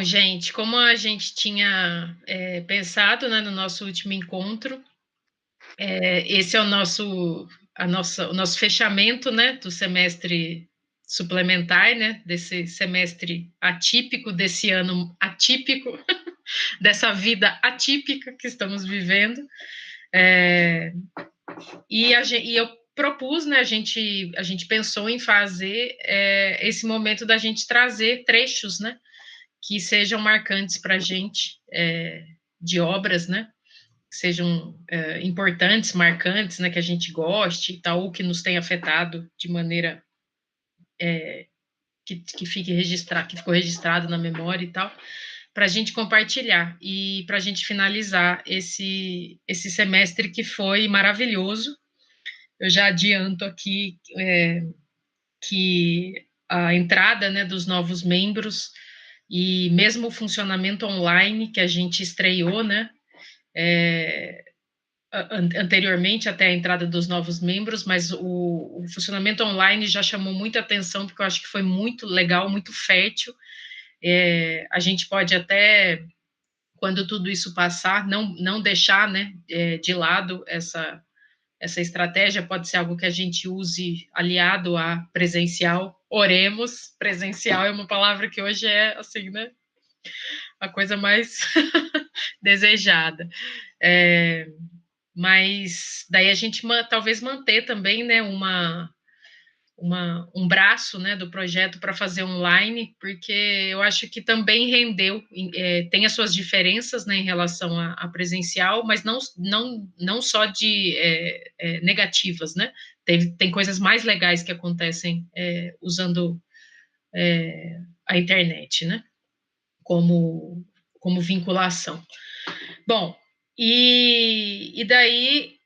Gente, como a gente tinha pensado, né, no nosso último encontro, esse é o nosso fechamento, né, do semestre suplementar, né, desse semestre atípico, desse ano atípico, dessa vida atípica que estamos vivendo. E eu propus, né, a gente pensou em fazer esse momento da gente trazer trechos, né, que sejam marcantes para a gente, de obras, né, que sejam importantes, marcantes, né, que a gente goste e tal, ou que nos tenha afetado de maneira que fique registrado, que ficou registrado na memória e tal, para a gente compartilhar e para a gente finalizar esse semestre que foi maravilhoso. Eu já adianto aqui que a entrada, né, dos novos membros e mesmo o funcionamento online que a gente estreou, né, anteriormente até a entrada dos novos membros, mas o funcionamento online já chamou muita atenção, porque eu acho que foi muito legal, muito fértil. A gente pode até, quando tudo isso passar, não deixar, né, de lado essa estratégia, pode ser algo que a gente use aliado a presencial. Oremos, presencial é uma palavra que hoje é, assim, né, a coisa mais desejada. Mas daí a gente talvez manter também, né, um braço, né, do projeto para fazer online, porque eu acho que também rendeu, tem as suas diferenças, né, em relação a presencial, mas não só de negativas, né, tem coisas mais legais que acontecem usando a internet, né, como vinculação. Bom, e daí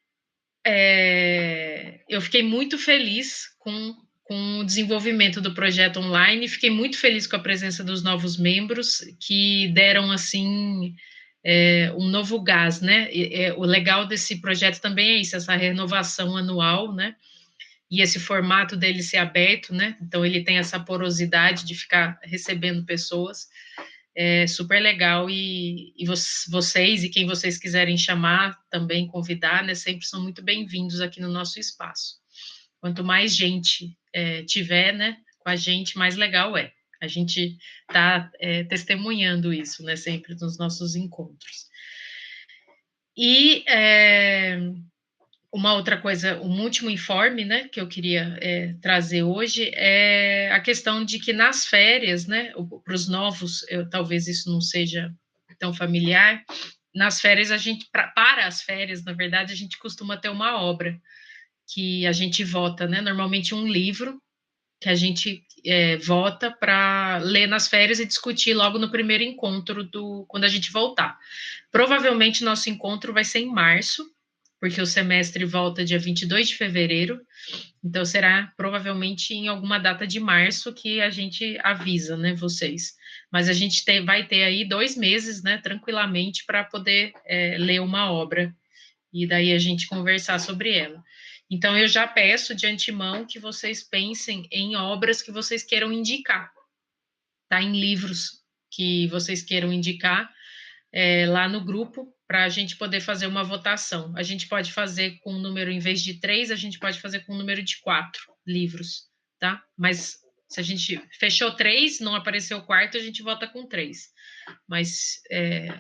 eu fiquei muito feliz com o desenvolvimento do projeto online, fiquei muito feliz com a presença dos novos membros, que deram, assim, um novo gás, né? O legal desse projeto também é isso, essa renovação anual, né? E esse formato dele ser aberto, né? Então, ele tem essa porosidade de ficar recebendo pessoas. É super legal, e vocês e quem vocês quiserem chamar, também convidar, né, sempre são muito bem-vindos aqui no nosso espaço. Quanto mais gente tiver, né, com a gente, mais legal é. A gente está testemunhando isso, né, sempre nos nossos encontros. E uma outra coisa, um último informe, né, que eu queria trazer hoje é a questão de que nas férias, né, para os novos, talvez isso não seja tão familiar, nas férias a gente, para as férias, na verdade, a gente costuma ter uma obra que a gente vota, né? Normalmente um livro que a gente vota para ler nas férias e discutir logo no primeiro encontro quando a gente voltar. Provavelmente nosso encontro vai ser em março, porque o semestre volta dia 22 de fevereiro, então será provavelmente em alguma data de março que a gente avisa, né, vocês. Mas a gente vai ter aí 2 meses, né, tranquilamente, para poder ler uma obra e daí a gente conversar sobre ela. Então eu já peço de antemão que vocês pensem em obras que vocês queiram indicar, tá? Em livros que vocês queiram indicar lá no grupo para a gente poder fazer uma votação. A gente pode fazer com um número, em vez de 3, a gente pode fazer com um número de 4 livros, tá? Mas se a gente fechou 3, não apareceu o quarto, a gente vota com 3. Mas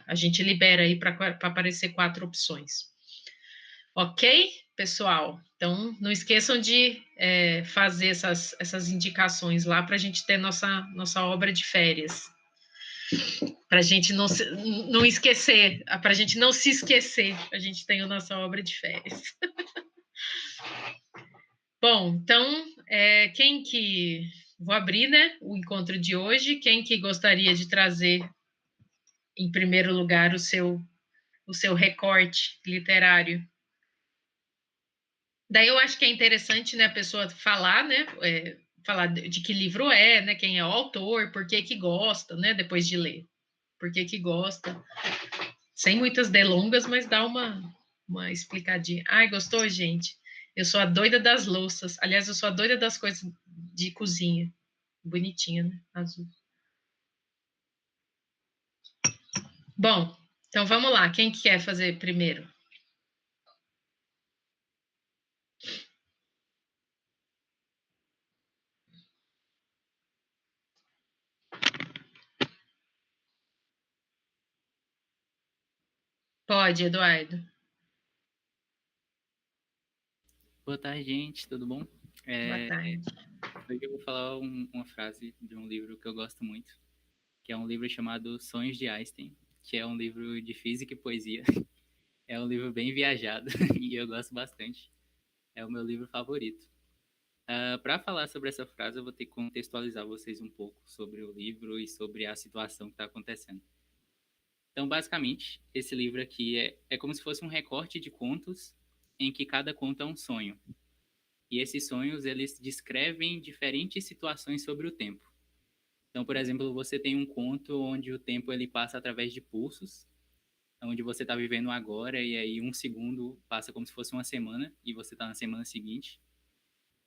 a gente libera aí para aparecer 4 opções. Ok, pessoal? Então, não esqueçam de fazer essas indicações lá para a gente ter nossa obra de férias. Para a gente não esquecer, para a gente não se esquecer, a gente tem a nossa obra de férias. Bom, então, quem que... Vou abrir, né, o encontro de hoje. Quem que gostaria de trazer, em primeiro lugar, o seu recorte literário? Daí eu acho que é interessante, né, a pessoa falar, né, falar de que livro né, quem é o autor, por que que gosta, né, depois de ler. Por que que gosta. Sem muitas delongas, mas dá uma explicadinha. Ai, gostou, gente? Eu sou a doida das louças. Aliás, eu sou a doida das coisas de cozinha. Bonitinha, né? Azul. Bom, então vamos lá. Quem que quer fazer primeiro? Pode, Eduardo. Boa tarde, gente, tudo bom? Boa tarde. Hoje eu vou falar uma frase de um livro que eu gosto muito, que é um livro chamado Sonhos de Einstein, que é um livro de física e poesia. É um livro bem viajado e eu gosto bastante. É o meu livro favorito. Para falar sobre essa frase, eu vou ter que contextualizar vocês um pouco sobre o livro e sobre a situação que está acontecendo. Então, basicamente, esse livro aqui é como se fosse um recorte de contos em que cada conto é um sonho. E esses sonhos, eles descrevem diferentes situações sobre o tempo. Então, por exemplo, você tem um conto onde o tempo ele passa através de pulsos, onde você está vivendo agora e aí um segundo passa como se fosse uma semana e você está na semana seguinte.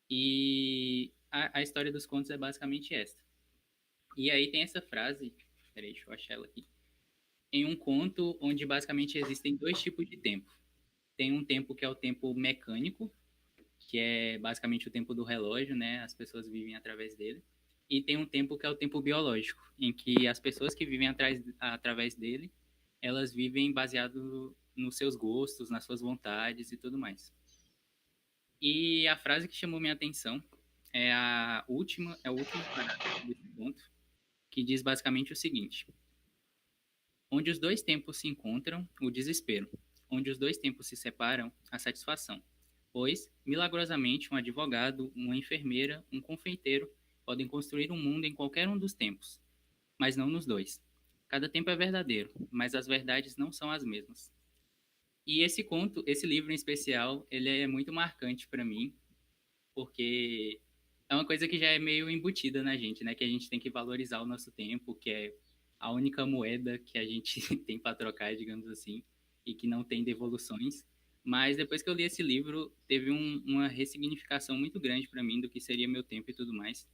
E a história dos contos é basicamente esta. E aí tem essa frase, peraí, deixa eu achar ela aqui. Em um conto onde basicamente existem dois tipos de tempo. Tem um tempo que é o tempo mecânico, que é basicamente o tempo do relógio, né? As pessoas vivem através dele. E tem um tempo que é o tempo biológico, em que as pessoas que vivem através dele, elas vivem baseado nos seus gostos, nas suas vontades e tudo mais. E a frase que chamou minha atenção é o último parágrafo desse ponto, que diz basicamente o seguinte: onde os dois tempos se encontram, o desespero. Onde os dois tempos se separam, a satisfação. Pois, milagrosamente, um advogado, uma enfermeira, um confeiteiro podem construir um mundo em qualquer um dos tempos, mas não nos dois. Cada tempo é verdadeiro, mas as verdades não são as mesmas. E esse conto, esse livro em especial, ele é muito marcante para mim, porque é uma coisa que já é meio embutida na gente, né? Que a gente tem que valorizar o nosso tempo, que é a única moeda que a gente tem para trocar, digamos assim, e que não tem devoluções. Mas depois que eu li esse livro, teve uma ressignificação muito grande para mim do que seria meu tempo e tudo mais.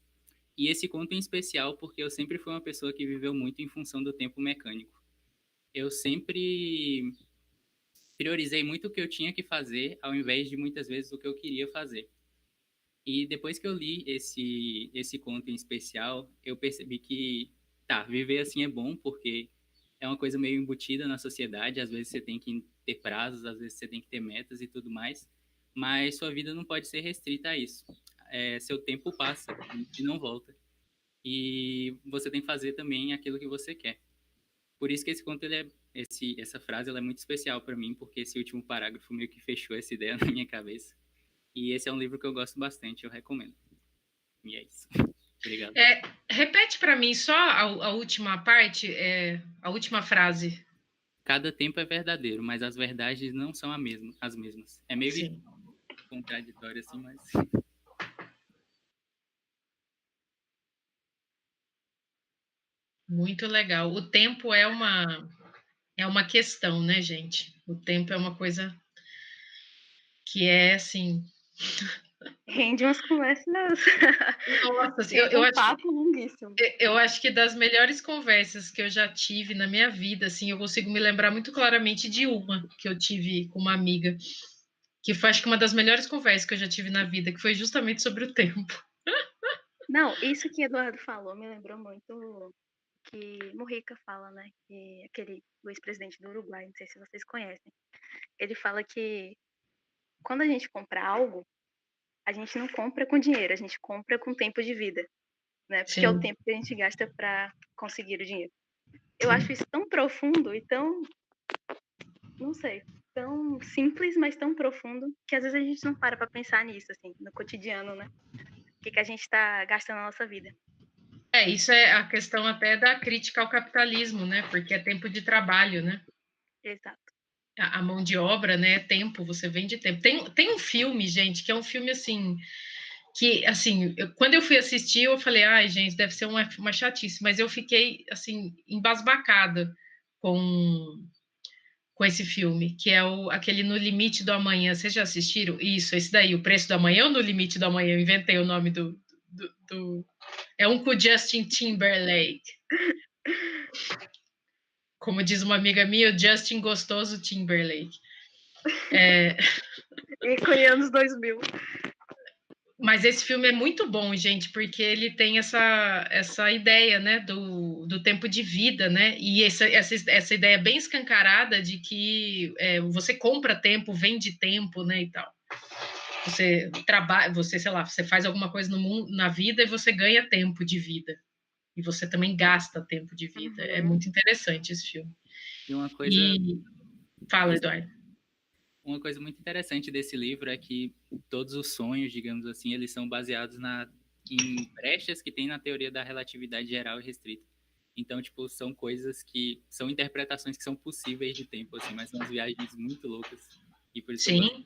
E esse conto em especial porque eu sempre fui uma pessoa que viveu muito em função do tempo mecânico. Eu sempre priorizei muito o que eu tinha que fazer, ao invés de muitas vezes o que eu queria fazer. E depois que eu li esse conto em especial, eu percebi que, tá, viver assim é bom, porque é uma coisa meio embutida na sociedade, às vezes você tem que ter prazos, às vezes você tem que ter metas e tudo mais, mas sua vida não pode ser restrita a isso. Seu tempo passa e não volta. E você tem que fazer também aquilo que você quer. Por isso que esse conto ele essa frase ela é muito especial para mim, porque esse último parágrafo meio que fechou essa ideia na minha cabeça. E esse é um livro que eu gosto bastante, eu recomendo. E é isso. Obrigado. Repete para mim só a última parte, a última frase. Cada tempo é verdadeiro, mas as verdades não são as mesmas. É meio Sim. contraditório assim, mas... Muito legal. O tempo é uma questão, né, gente? O tempo é uma coisa que é assim. Rende umas conversas. Nossa, assim, Rende um papo longuíssimo. Eu acho que das melhores conversas que eu já tive na minha vida, assim, eu consigo me lembrar muito claramente de uma que eu tive com uma amiga, que foi, acho que uma das melhores conversas que eu já tive na vida, que foi justamente sobre o tempo. Não, isso que Eduardo falou me lembrou muito que Mujica fala, né? Que aquele o ex-presidente do Uruguai, não sei se vocês conhecem. Ele fala que quando a gente compra algo, a gente não compra com dinheiro, a gente compra com tempo de vida, né? Porque é o Sim. tempo que a gente gasta para conseguir o dinheiro. Eu acho isso tão profundo e tão, não sei, tão simples, mas tão profundo, que às vezes a gente não para pensar nisso, assim, no cotidiano, né? O que a gente está gastando na nossa vida. Isso é a questão até da crítica ao capitalismo, né? Porque é tempo de trabalho, né? Exato. A mão de obra, né? É tempo, você vende tempo. Tem um filme, gente, que é um filme assim, que, assim, quando eu fui assistir, eu falei, ai, gente, deve ser uma chatice, mas eu fiquei, assim, embasbacada com, com esse filme, que é aquele No Limite do Amanhã. Vocês já assistiram? Isso, esse daí, O Preço do Amanhã ou No Limite do Amanhã? Eu inventei o nome do... É um com o Justin Timberlake. Como diz uma amiga minha, o Justin Gostoso Timberlake. Ícone anos 2000. Mas esse filme é muito bom, gente, porque ele tem essa ideia, né, do tempo de vida, né, e essa ideia bem escancarada de que você compra tempo, vende tempo, né, e tal. Você trabalha, você, sei lá, você faz alguma coisa no mundo, na vida e você ganha tempo de vida. E você também gasta tempo de vida. É muito interessante esse filme. E Fala, Eduardo. Uma coisa muito interessante desse livro é que todos os sonhos, digamos assim, eles são baseados em brechas que tem na teoria da relatividade geral e restrita. Então, tipo, são coisas que são interpretações que são possíveis de tempo, assim, mas são umas viagens muito loucas. E por isso que eu gosto Sim.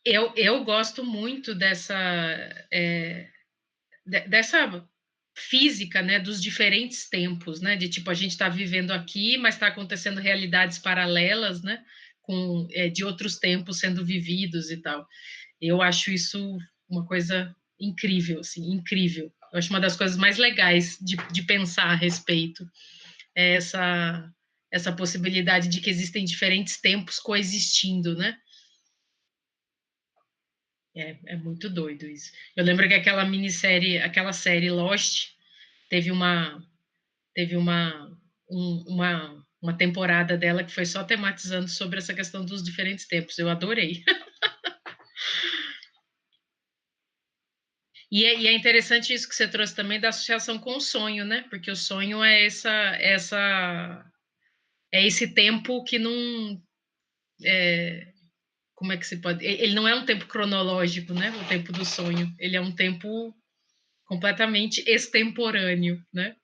Eu gosto muito dessa física, né, dos diferentes tempos, né, de tipo, a gente está vivendo aqui, mas está acontecendo realidades paralelas, né, de outros tempos sendo vividos e tal. Eu acho isso uma coisa incrível, assim, incrível. Eu acho uma das coisas mais legais de pensar a respeito, é essa possibilidade de que existem diferentes tempos coexistindo, né? É muito doido isso. Eu lembro que aquela série Lost, teve uma temporada dela que foi só tematizando sobre essa questão dos diferentes tempos. Eu adorei. E é interessante isso que você trouxe também da associação com o sonho, né? Porque o sonho é esse tempo que não. Como é que se pode. Ele não é um tempo cronológico, né? O tempo do sonho. Ele é um tempo completamente extemporâneo, né?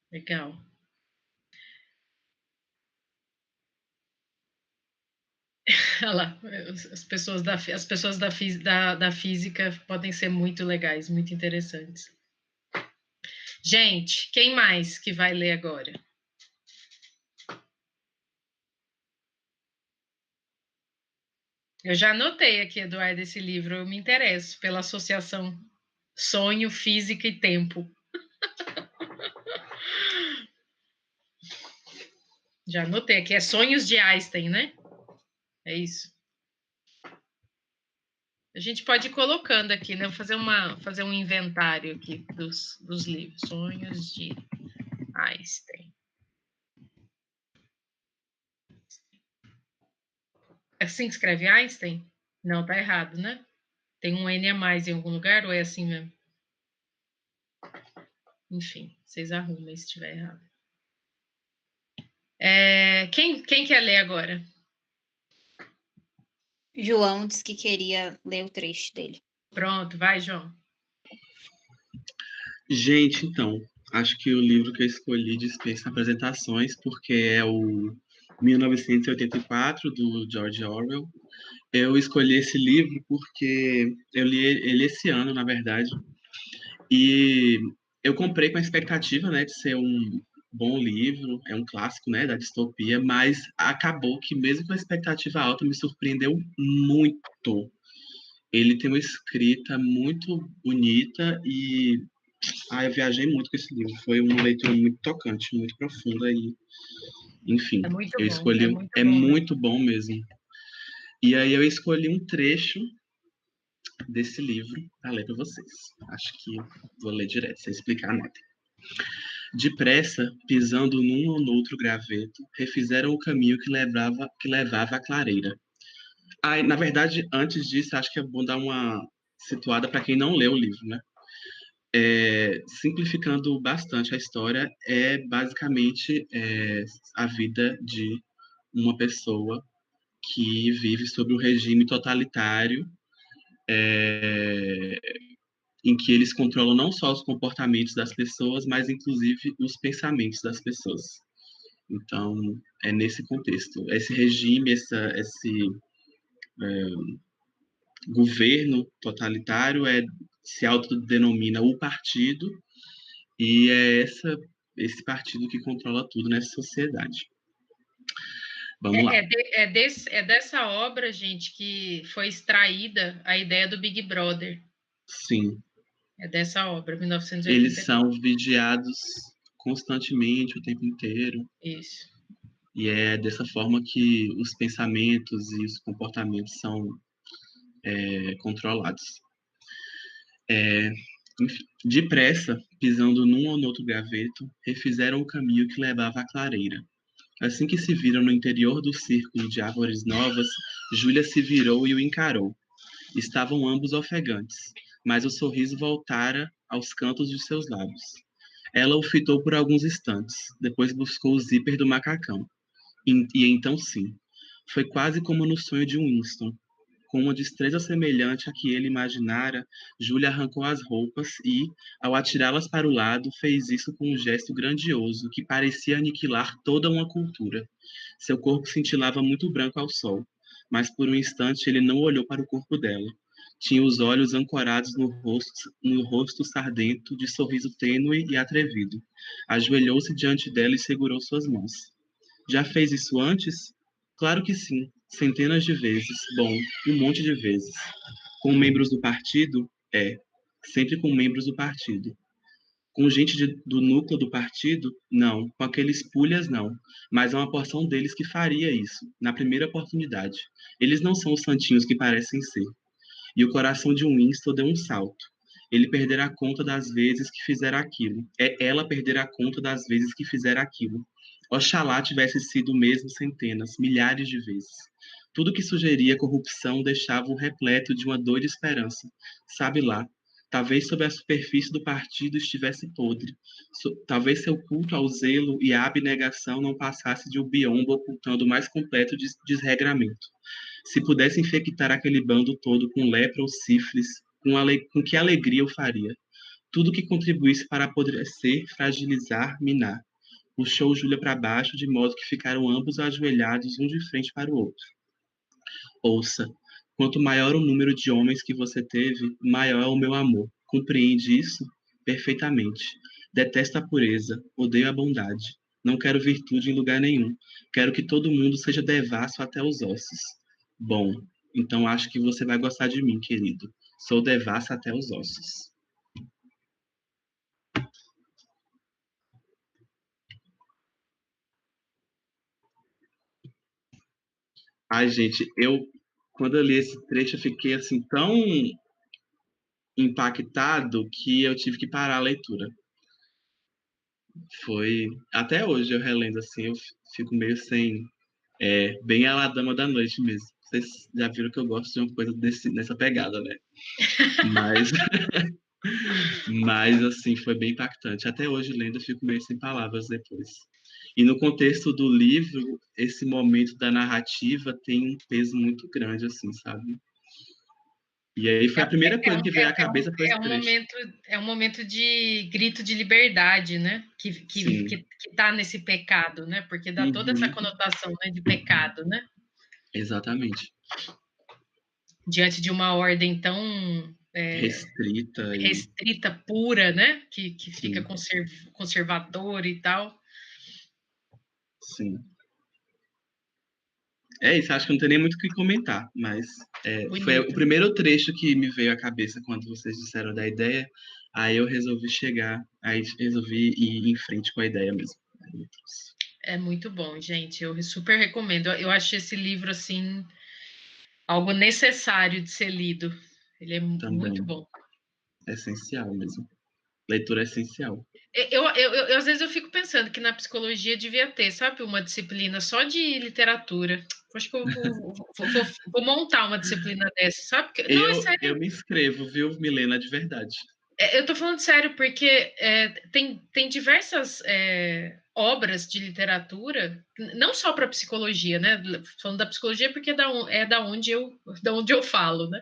Legal. Olha lá, as pessoas da física podem ser muito legais, muito interessantes. Gente, quem mais que vai ler agora? Eu já anotei aqui, Eduardo, esse livro. Eu me interesso pela associação sonho, física e tempo. Já anotei aqui. É Sonhos de Einstein, né? É isso. A gente pode ir colocando aqui, né? Vou fazer um inventário aqui dos livros. Sonhos de Einstein. É assim que escreve Einstein? Não, tá errado, né? Tem um N a mais em algum lugar ou é assim mesmo? Enfim, vocês arrumem se estiver errado. Quem quer ler agora? João disse que queria ler o trecho dele. Pronto, vai, João. Gente, então, acho que o livro que eu escolhi dispensa apresentações, porque é o 1984, do George Orwell. Eu escolhi esse livro porque eu li ele esse ano, na verdade, e eu comprei com a expectativa, né, de ser um bom livro, é um clássico, né, da distopia, mas acabou que mesmo com a expectativa alta me surpreendeu muito. Ele tem uma escrita muito bonita e eu viajei muito com esse livro. Foi uma leitura muito tocante, muito profunda e, enfim, É muito eu bom, escolhi, é muito é bom, né? muito bom mesmo. E aí eu escolhi um trecho desse livro para ler para vocês. Acho que vou ler direto, sem explicar nada. Depressa, pisando num ou noutro graveto, refizeram o caminho que levava à clareira. Na verdade, antes disso, acho que é bom dar uma situada para quem não leu o livro, né? Simplificando bastante a história, é basicamente a vida de uma pessoa que vive sob um regime totalitário, em que eles controlam não só os comportamentos das pessoas, mas inclusive os pensamentos das pessoas. Então, é nesse contexto. Esse regime, esse governo totalitário se autodenomina o partido, e é esse partido que controla tudo nessa sociedade. Vamos lá. É dessa obra, gente, que foi extraída a ideia do Big Brother. Sim. É dessa obra, 1984. Eles são vigiados constantemente, o tempo inteiro. Isso. E é dessa forma que os pensamentos e os comportamentos são controlados. Enfim, depressa, pisando num ou noutro graveto, refizeram o caminho que levava à clareira. Assim que se viram no interior do círculo de árvores novas, Júlia se virou e o encarou. Estavam ambos ofegantes, mas o sorriso voltara aos cantos de seus lábios. Ela o fitou por alguns instantes, depois buscou o zíper do macacão. E então sim, foi quase como no sonho de Winston. Com uma destreza semelhante à que ele imaginara, Júlia arrancou as roupas e, ao atirá-las para o lado, fez isso com um gesto grandioso que parecia aniquilar toda uma cultura. Seu corpo cintilava muito branco ao sol, mas por um instante ele não olhou para o corpo dela. Tinha os olhos ancorados no rosto sardento, de sorriso tênue e atrevido. Ajoelhou-se diante dela e segurou suas mãos. Já fez isso antes? Claro que sim, centenas de vezes. Bom, um monte de vezes. Com membros do partido? Sempre com membros do partido. Com gente do núcleo do partido? Não. Com aqueles pulhas, não. Mas há uma porção deles que faria isso, na primeira oportunidade. Eles não são os santinhos que parecem ser. E o coração de Winston deu um salto. Ele perderá conta das vezes que fizera aquilo. Ela perderá conta das vezes que fizera aquilo. Oxalá tivesse sido mesmo centenas, milhares de vezes. Tudo que sugeria corrupção deixava-o repleto de uma doida esperança. Sabe lá, talvez sob a superfície do partido estivesse podre. Talvez seu culto ao zelo e à abnegação não passasse de um biombo ocultando o mais completo desregramento. Se pudesse infectar aquele bando todo com lepra ou sífilis, com que alegria eu faria? Tudo que contribuísse para apodrecer, fragilizar, minar. Puxou Júlia para baixo, de modo que ficaram ambos ajoelhados, um de frente para o outro. Ouça, quanto maior o número de homens que você teve, maior é o meu amor. Compreende isso? Perfeitamente. Detesto a pureza, odeio a bondade. Não quero virtude em lugar nenhum. Quero que todo mundo seja devasso até os ossos. Bom, então acho que você vai gostar de mim, querido. Sou devassa até os ossos. Ai, gente, quando eu li esse trecho, eu fiquei assim tão impactado que eu tive que parar a leitura. Até hoje eu relendo assim, eu fico meio sem, bem a la Dama da Noite mesmo, Vocês já viram que eu gosto de uma coisa nessa pegada, né? Mas, mas, assim, foi bem impactante. Até hoje, lendo, eu fico meio sem palavras depois. E no contexto do livro, esse momento da narrativa tem um peso muito grande, assim, sabe? E aí foi a primeira É coisa um, que veio à cabeça foi é esse um trecho. momento, é um momento de grito de liberdade, né? Sim. Que tá nesse pecado, né? Porque dá toda essa Uhum, conotação, né, de pecado, né? exatamente. Diante de uma ordem tão Restrita e restrita, pura, né? Que fica sim, conservadora e tal. sim. É isso, acho que não tem nem muito o que comentar, mas foi o Bonito. primeiro trecho que me veio à cabeça quando vocês disseram da ideia, aí eu resolvi ir em frente com a ideia mesmo. Aí eu trouxe. É muito bom, gente. Eu super recomendo. Eu acho esse livro, assim, algo necessário de ser lido. Ele é muito Também, bom. é essencial mesmo. Leitura é essencial. Às vezes eu fico pensando que na psicologia devia ter, sabe, uma disciplina só de literatura. Acho que eu vou montar uma disciplina dessa, sabe? Não, é Eu sério. me inscrevo, viu, Milena, de verdade. Eu tô falando sério, porque tem diversas obras de literatura, não só para psicologia, né? Falando da psicologia porque é da onde eu falo, né?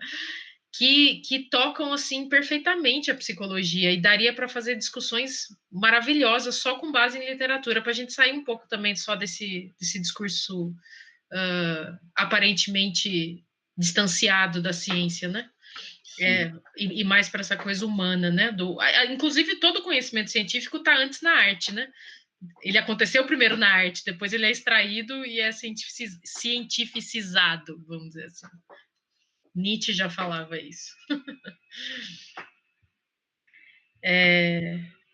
Que tocam assim perfeitamente a psicologia e daria para fazer discussões maravilhosas só com base em literatura, para a gente sair um pouco também só desse discurso aparentemente distanciado da ciência, né? Sim. E mais para essa coisa humana, né? Inclusive, todo conhecimento científico está antes na arte, né? Ele aconteceu primeiro na arte, depois ele é extraído e é cientificizado, vamos dizer assim. Nietzsche já falava isso.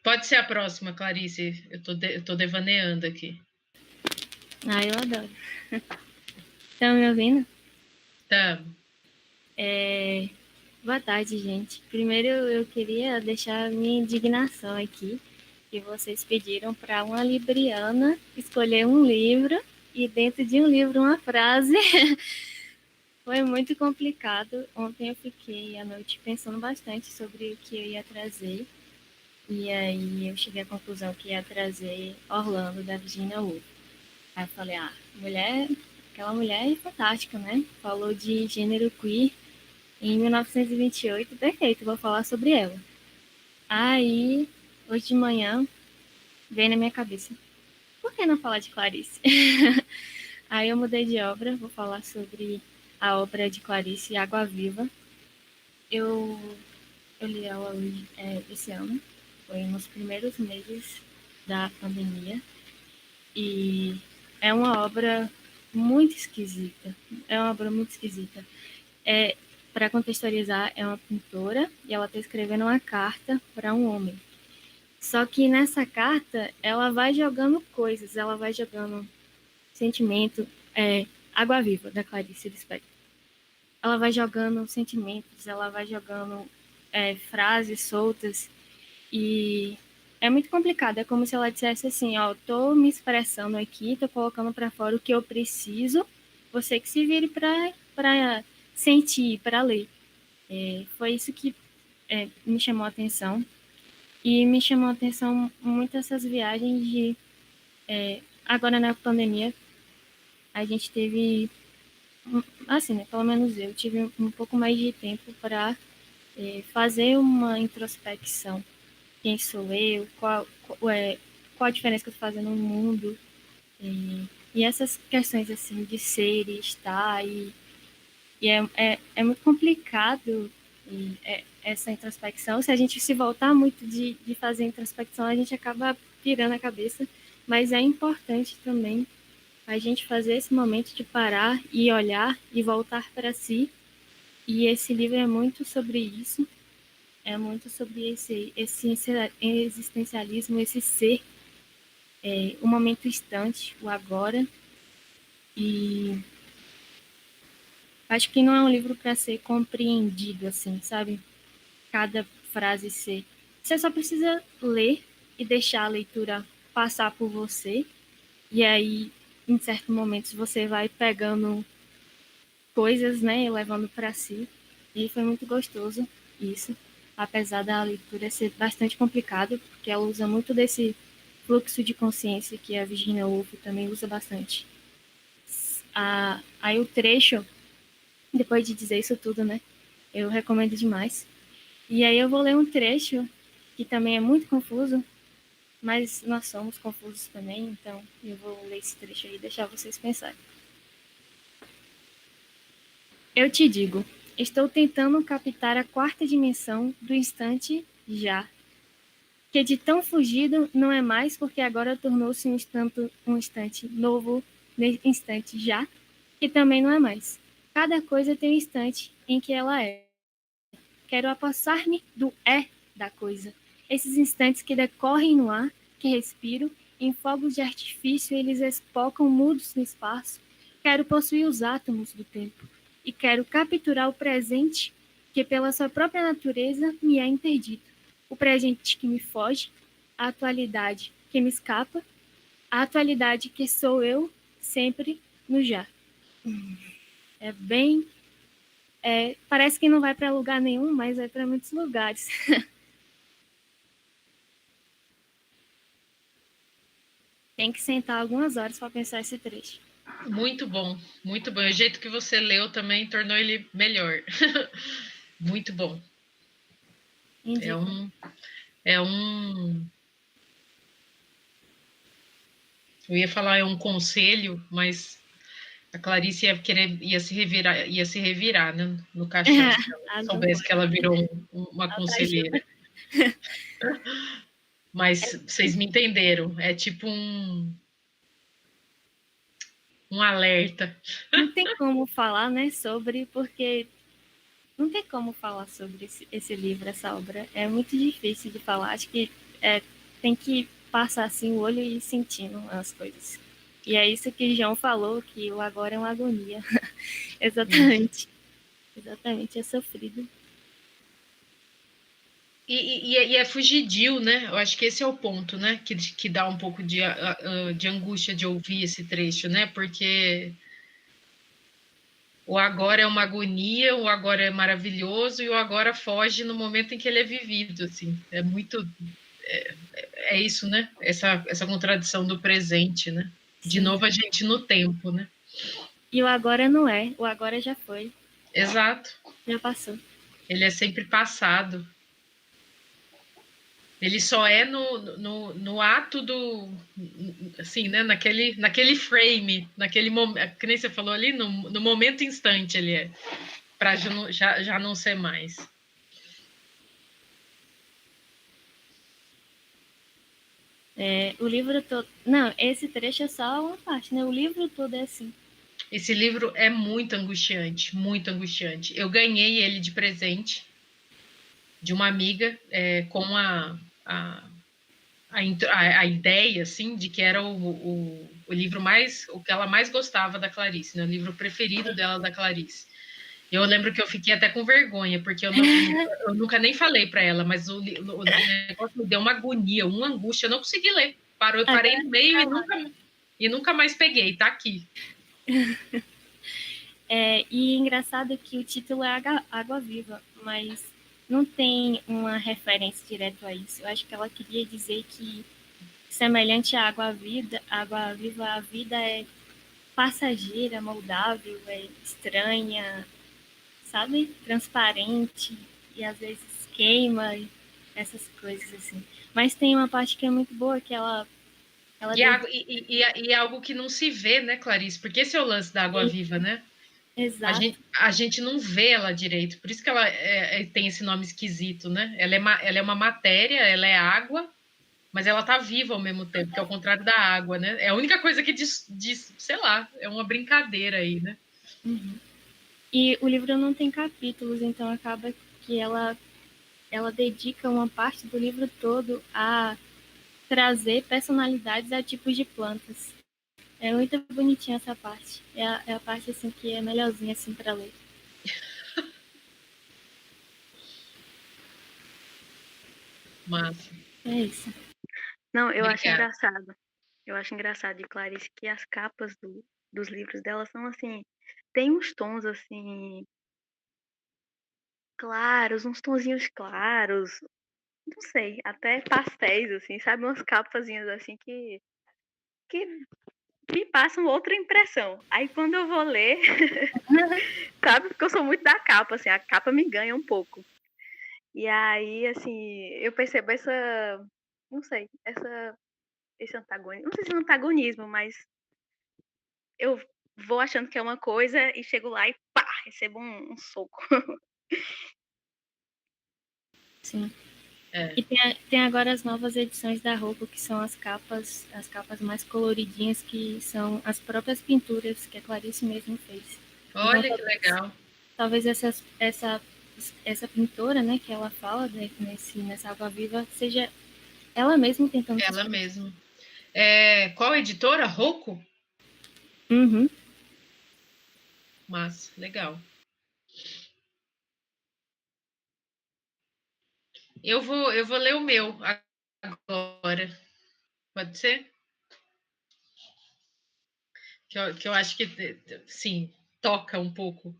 Pode ser a próxima, Clarice. Eu tô devaneando aqui. Ah, eu adoro. Estão me ouvindo? Tá. Boa tarde, gente. Primeiro eu queria deixar minha indignação aqui, que vocês pediram para uma libriana escolher um livro e dentro de um livro uma frase. Foi muito complicado. Ontem eu fiquei à noite pensando bastante sobre o que eu ia trazer. E aí eu cheguei à conclusão que ia trazer Orlando, da Virginia Woolf. Aí eu falei, aquela mulher é fantástica, né? Falou de gênero queer em 1928, perfeito, vou falar sobre ela. Aí, hoje de manhã, veio na minha cabeça, por que não falar de Clarice? Aí eu mudei de obra, vou falar sobre a obra de Clarice, Água Viva. Eu li ela esse ano, foi nos primeiros meses da pandemia, e é uma obra muito esquisita. É uma obra muito esquisita. Para contextualizar, é uma pintora e ela está escrevendo uma carta para um homem. Só que nessa carta, ela vai jogando coisas, ela vai jogando sentimento, Água Viva, da Clarice Lispector. Ela vai jogando sentimentos, ela vai jogando frases soltas e é muito complicado. É como se ela dissesse assim, ó, tô me expressando aqui, tô colocando para fora o que eu preciso, você que se vire para sentir, para ler. Foi isso que me chamou a atenção. E me chamou a atenção muito essas viagens de... agora na pandemia, a gente teve... assim, né, pelo menos eu tive um pouco mais de tempo para fazer uma introspecção. Quem sou eu? Qual a diferença que eu estou fazendo no mundo? E essas questões assim de ser e estar e é muito complicado essa introspecção. Se a gente se voltar muito de fazer introspecção, a gente acaba pirando a cabeça. Mas é importante também a gente fazer esse momento de parar e olhar e voltar para si. E esse livro é muito sobre isso. É muito sobre esse existencialismo, esse ser, o momento instante, o agora. E acho que não é um livro para ser compreendido, assim, sabe? Cada frase ser. Você só precisa ler e deixar a leitura passar por você. E aí, em certos momentos, você vai pegando coisas, né, levando para si. E foi muito gostoso isso, apesar da leitura ser bastante complicado, porque ela usa muito desse fluxo de consciência que a Virginia Woolf também usa bastante. Aí o trecho, depois de dizer isso tudo, né, eu recomendo demais. E aí eu vou ler um trecho que também é muito confuso, mas nós somos confusos também, então eu vou ler esse trecho aí e deixar vocês pensarem. Eu te digo, estou tentando captar a quarta dimensão do instante já, que de tão fugido não é mais porque agora tornou-se um instante novo, instante já, que também não é mais. Cada coisa tem um instante em que ela é. Quero apossar-me do é da coisa. Esses instantes que decorrem no ar, que respiro, em fogos de artifício eles espocam mudos no espaço. Quero possuir os átomos do tempo. E quero capturar o presente que pela sua própria natureza me é interdito. O presente que me foge, a atualidade que me escapa, a atualidade que sou eu, sempre no já. É bem... parece que não vai para lugar nenhum, mas vai para muitos lugares. Tem que sentar algumas horas para pensar esse trecho. Muito bom, muito bom. O jeito que você leu também tornou ele melhor. Muito bom. Indico. É um. Eu ia falar é um conselho, mas a Clarice ia se revirar, né, no caixão, se ela soubesse que ela virou uma conselheira. Mas vocês me entenderam. É tipo um alerta. Não tem como falar, né, sobre, porque não tem como falar sobre esse livro, essa obra. É muito difícil de falar. Acho que tem que passar assim o olho e ir sentindo as coisas. E é isso que João falou, que o agora é uma agonia. Exatamente. Exatamente, é sofrido. E é fugidio, né? Eu acho que esse é o ponto, né? Que dá um pouco de angústia de ouvir esse trecho, né? Porque o agora é uma agonia, o agora é maravilhoso e o agora foge no momento em que ele é vivido, assim. É muito... É isso, né? Essa contradição do presente, né? De Sim. novo a gente no tempo, né? E o agora não é, o agora já foi. Exato. Já passou. Ele é sempre passado. Ele só é no ato do... Assim, né? Naquele frame, naquele momento... Que nem você falou ali, no momento instante ele é. Para já não ser mais. O livro todo... Não, esse trecho é só uma parte, né? O livro todo é assim. Esse livro é muito angustiante, muito angustiante. Eu ganhei ele de presente de uma amiga com a ideia, assim, de que era o livro o que ela mais gostava da Clarice, né? O livro preferido dela da Clarice. Eu lembro que eu fiquei até com vergonha, porque eu nunca nem falei para ela, mas o negócio me deu uma agonia, uma angústia, eu não consegui ler. Parei no meio e nunca mais peguei, tá aqui. E engraçado que o título é Água Viva, mas não tem uma referência direta a isso. Eu acho que ela queria dizer que, semelhante à água viva, a vida é passageira, moldável, é estranha, sabe? Transparente, e às vezes queima, essas coisas assim. Mas tem uma parte que é muito boa, que ela E é algo que não se vê, né, Clarice? Porque esse é o lance da água viva, né? Exato. A gente não vê ela direito, por isso que ela tem esse nome esquisito, né? Ela é uma matéria, ela é água, mas ela tá viva ao mesmo tempo, que é o contrário da água, né? É a única coisa que diz, sei lá, é uma brincadeira aí, né? Uhum. E o livro não tem capítulos, então acaba que ela dedica uma parte do livro todo a trazer personalidades a tipos de plantas. É muito bonitinha essa parte. É a parte assim que é melhorzinha assim para ler. Massa. É isso. Não, eu acho Obrigada. engraçado. Eu acho engraçado de Clarice que as capas dos livros dela são assim, tem uns tons assim claros, uns tonzinhos claros, não sei, até pastéis assim, sabe, umas capazinhas assim que me passam outra impressão. Aí quando eu vou ler, sabe, porque eu sou muito da capa, assim, a capa me ganha um pouco. E aí, assim, eu percebo não sei, esse antagonismo, não sei se é um antagonismo, mas eu vou achando que é uma coisa e chego lá e pá, recebo um soco. Sim. É. E tem agora as novas edições da Roku, que são as capas mais coloridinhas, que são as próprias pinturas que a Clarice mesmo fez. Olha Então, que legal. talvez essa pintora, né, que ela fala nessa Água Viva, seja ela mesma tentando se Ela expressar. mesma. Qual editora? Roku? Uhum. Massa, legal. Eu vou ler o meu agora. Pode ser? Que eu acho que, sim, toca um pouco.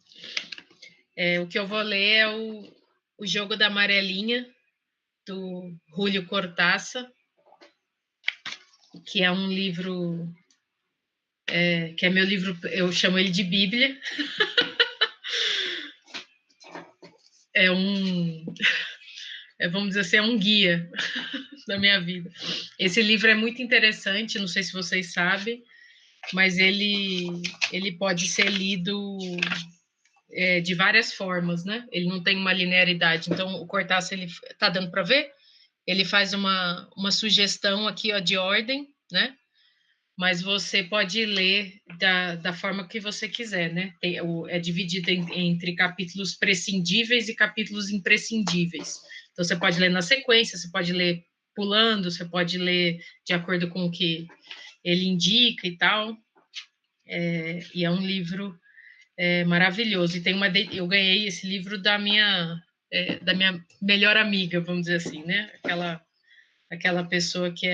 O que eu vou ler é o Jogo da Amarelinha, do Julio Cortázar, que é um livro, que é meu livro, eu chamo ele de Bíblia. Vamos dizer assim, é um guia da minha vida. Esse livro é muito interessante, não sei se vocês sabem, mas ele pode ser lido de várias formas, né? Ele não tem uma linearidade. Então, o Cortázar, ele tá dando para ver? Ele faz uma sugestão aqui, ó, de ordem, né? Mas você pode ler da forma que você quiser, né? É dividido entre capítulos prescindíveis e capítulos imprescindíveis. Então, você pode ler na sequência, você pode ler pulando, você pode ler de acordo com o que ele indica e tal. E é um livro maravilhoso. E eu ganhei esse livro da minha melhor amiga, vamos dizer assim, né? Aquela pessoa que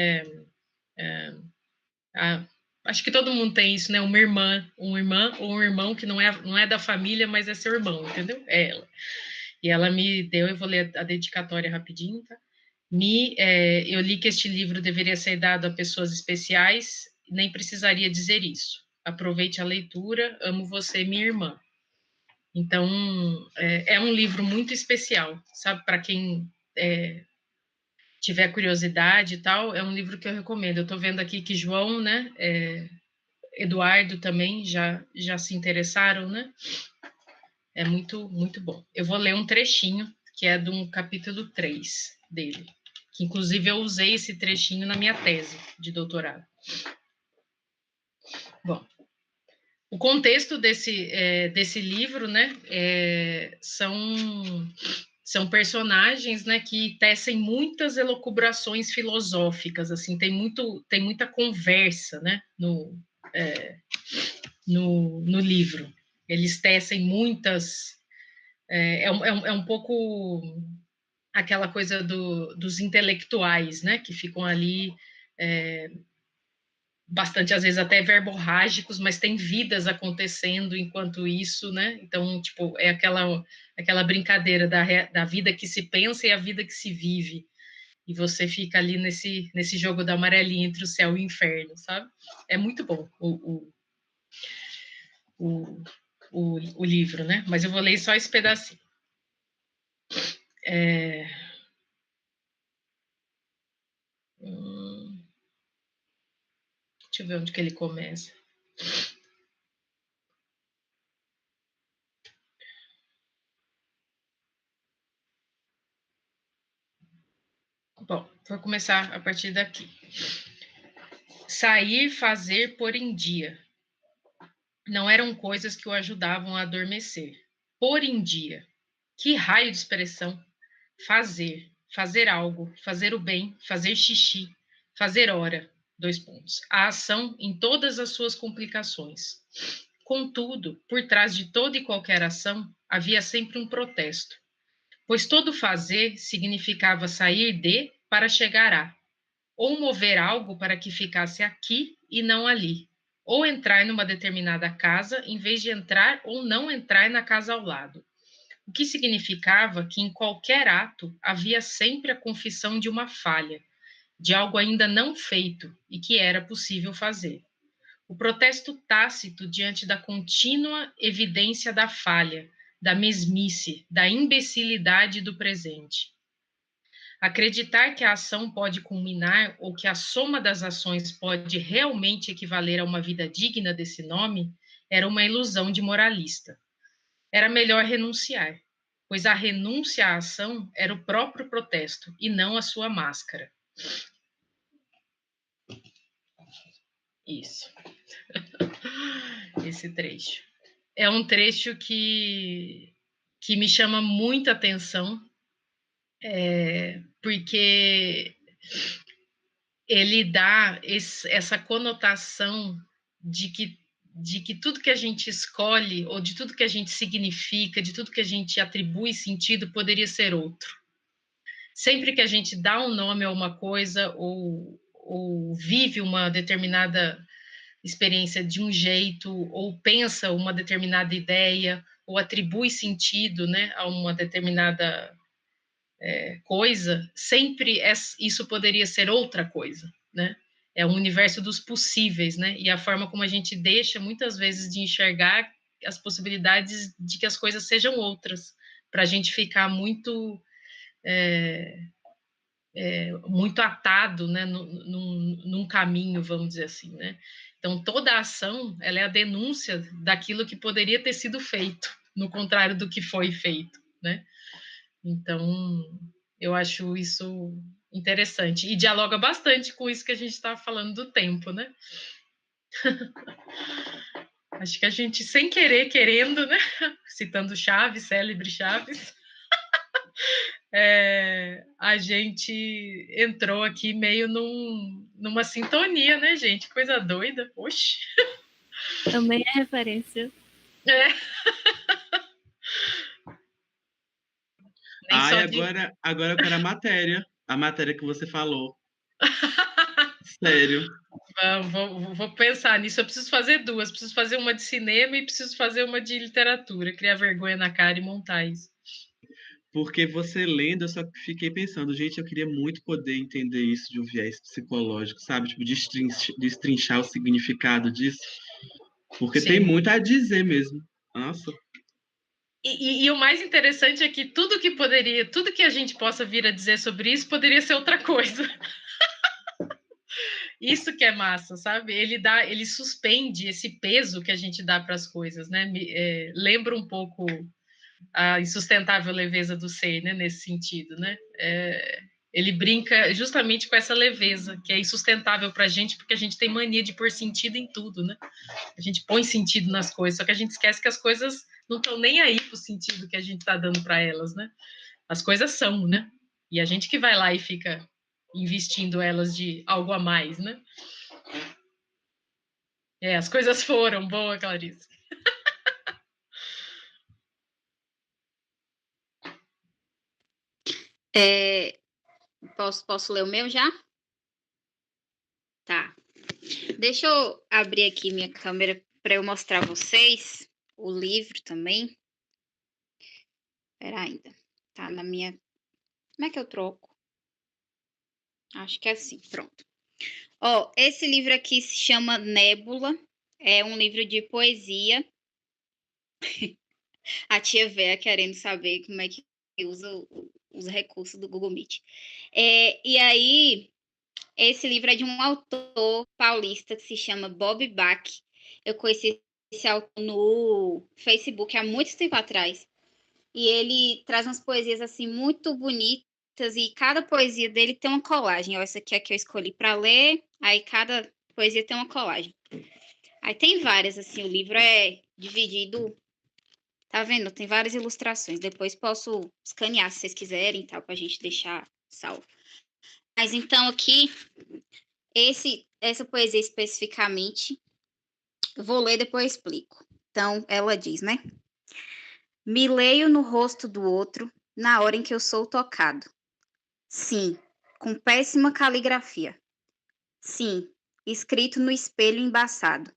acho que todo mundo tem isso, né? Uma irmã ou um irmão que não é da família, mas é seu irmão, entendeu? É ela. E ela me deu, eu vou ler a dedicatória rapidinho, tá? Eu li que este livro deveria ser dado a pessoas especiais, nem precisaria dizer isso. Aproveite a leitura, amo você, minha irmã. Então, é um livro muito especial, sabe? Para quem tiver curiosidade e tal, é um livro que eu recomendo. Eu estou vendo aqui que João, né? Eduardo também já se interessaram, né? É muito, muito bom. Eu vou ler um trechinho, que é de um capítulo 3 dele, que inclusive eu usei esse trechinho na minha tese de doutorado. Bom, o contexto desse livro, né, são personagens, né, que tecem muitas elucubrações filosóficas, assim, tem muita conversa, né, no livro. Eles tecem muitas... um pouco aquela coisa dos intelectuais, né, que ficam ali bastante, às vezes, até verborrágicos, mas tem vidas acontecendo enquanto isso, né? Então, tipo, é aquela brincadeira da vida que se pensa e a vida que se vive. E você fica ali nesse jogo da amarelinha entre o céu e o inferno, sabe? É muito bom o livro, né? Mas eu vou ler só esse pedacinho. Deixa eu ver onde que ele começa. Bom, vou começar a partir daqui. Sair, fazer, pôr em dia. Não eram coisas que o ajudavam a adormecer. Pôr em dia. Que raio de expressão! Fazer algo, fazer o bem, fazer xixi, fazer hora. A ação em todas as suas complicações. Contudo, por trás de toda e qualquer ação, havia sempre um protesto, pois todo fazer significava sair de para chegar a, ou mover algo para que ficasse aqui e não ali, ou entrar numa determinada casa, em vez de entrar ou não entrar na casa ao lado. O que significava que em qualquer ato havia sempre a confissão de uma falha, de algo ainda não feito e que era possível fazer. O protesto tácito diante da contínua evidência da falha, da mesmice, da imbecilidade do presente. Acreditar que a ação pode culminar ou que a soma das ações pode realmente equivaler a uma vida digna desse nome era uma ilusão de moralista. Era melhor renunciar, pois a renúncia à ação era o próprio protesto e não a sua máscara. Isso. Esse trecho. É um trecho que me chama muita atenção, porque ele dá essa conotação de que tudo que a gente escolhe, ou de tudo que a gente significa, de tudo que a gente atribui sentido, poderia ser outro. Sempre que a gente dá um nome a uma coisa, ou vive uma determinada experiência de um jeito, ou pensa uma determinada ideia, ou atribui sentido, né, a uma determinada coisa, sempre isso poderia ser outra coisa, né? É o universo dos possíveis, né? E a forma como a gente deixa, muitas vezes, de enxergar as possibilidades de que as coisas sejam outras, para a gente ficar muito muito atado, né, num caminho, vamos dizer assim, né? Então, toda a ação, ela é a denúncia daquilo que poderia ter sido feito, no contrário do que foi feito, né? Então, eu acho isso interessante. E dialoga bastante com isso que a gente está falando do tempo, né? Acho que a gente, sem querer, querendo, né? Citando Chaves, célebre Chaves, a gente entrou aqui meio numa sintonia, né, gente? Coisa doida. Oxi! Também é referência. Agora eu quero a matéria que você falou. Sério. Vou pensar nisso. Eu preciso fazer duas. Preciso fazer uma de cinema e preciso fazer uma de literatura. Criar vergonha na cara e montar isso. Porque você lendo, eu só fiquei pensando, gente, eu queria muito poder entender isso de um viés psicológico, sabe? Tipo, destrinchar o significado disso. Porque tem muito a dizer mesmo. Nossa. E o mais interessante é que tudo que a gente possa vir a dizer sobre isso poderia ser outra coisa. Isso que é massa, sabe? Ele suspende esse peso que a gente dá para as coisas, né? Lembra um pouco a insustentável leveza do ser, né? Nesse sentido, né? Ele brinca justamente com essa leveza, que é insustentável para a gente, porque a gente tem mania de pôr sentido em tudo, né? A gente põe sentido nas coisas, só que a gente esquece que as coisas não estão nem aí pro sentido que a gente está dando para elas, né? As coisas são, né? E a gente que vai lá e fica investindo elas de algo a mais, né? As coisas foram. Boa, Clarice. Posso ler o meu já? Tá. Deixa eu abrir aqui minha câmera para eu mostrar a vocês o livro também. Espera ainda. Tá na minha... Como é que eu troco? Acho que é assim, pronto. Ó, esse livro aqui se chama Nébula. É um livro de poesia. A tia Véia querendo saber como é que usa os recursos do Google Meet. E aí, esse livro é de um autor paulista que se chama Bob Bach. Eu conheci esse autor no Facebook há muito tempo atrás. E ele traz umas poesias assim muito bonitas, e cada poesia dele tem uma colagem. Ó, essa aqui é a que eu escolhi para ler, aí cada poesia tem uma colagem. Aí tem várias, assim, o livro é dividido, tá vendo? Tem várias ilustrações, depois posso escanear se vocês quiserem, tal, pra gente deixar salvo. Mas então aqui, essa poesia especificamente, eu vou ler, depois eu explico. Então, ela diz, né? Me leio no rosto do outro na hora em que eu sou tocado. Sim, com péssima caligrafia. Sim, escrito no espelho embaçado.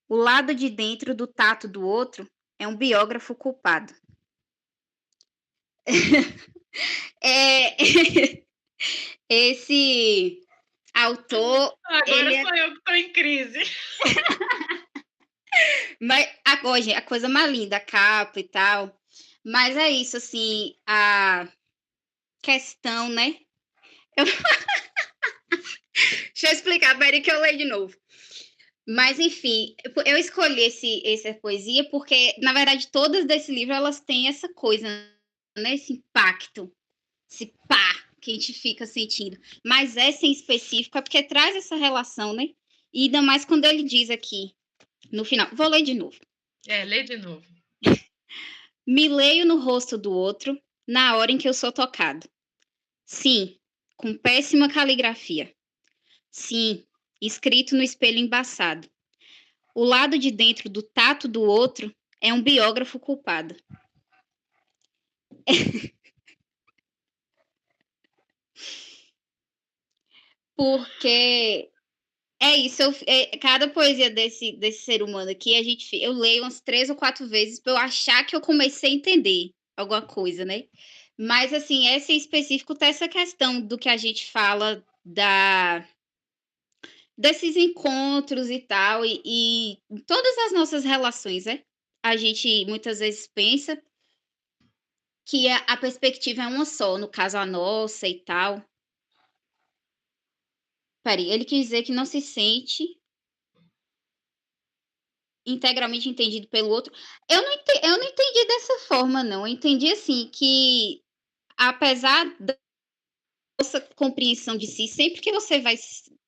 O lado de dentro do tato do outro é um biógrafo culpado. É, esse autor, Agora ele sou eu que estou em crise. mas agora, gente, a coisa mais linda, a capa e tal. Mas é isso, assim, a questão, né? Deixa eu explicar, peraí que eu leio de novo. Mas, enfim, eu escolhi essa poesia porque, na verdade, todas desse livro, elas têm essa coisa, né? Esse impacto, esse pá que a gente fica sentindo. Mas essa em específico é porque traz essa relação, né? E ainda mais quando ele diz aqui, no final. Vou ler de novo. Lê de novo. Me leio no rosto do outro na hora em que eu sou tocado. Sim, com péssima caligrafia. Sim, escrito no espelho embaçado. O lado de dentro do tato do outro é um biógrafo culpado. Porque é isso, cada poesia desse ser humano aqui, eu leio umas 3 ou 4 vezes para eu achar que eu comecei a entender alguma coisa, né? Mas, assim, essa em específico tem essa questão do que a gente fala desses encontros e tal, e todas as nossas relações, né? A gente muitas vezes pensa que a perspectiva é uma só, no caso a nossa e tal. Peraí, ele quis dizer que não se sente integralmente entendido pelo outro. Eu não entendi dessa forma, não. Eu entendi assim que, apesar da nossa compreensão de si, sempre que você vai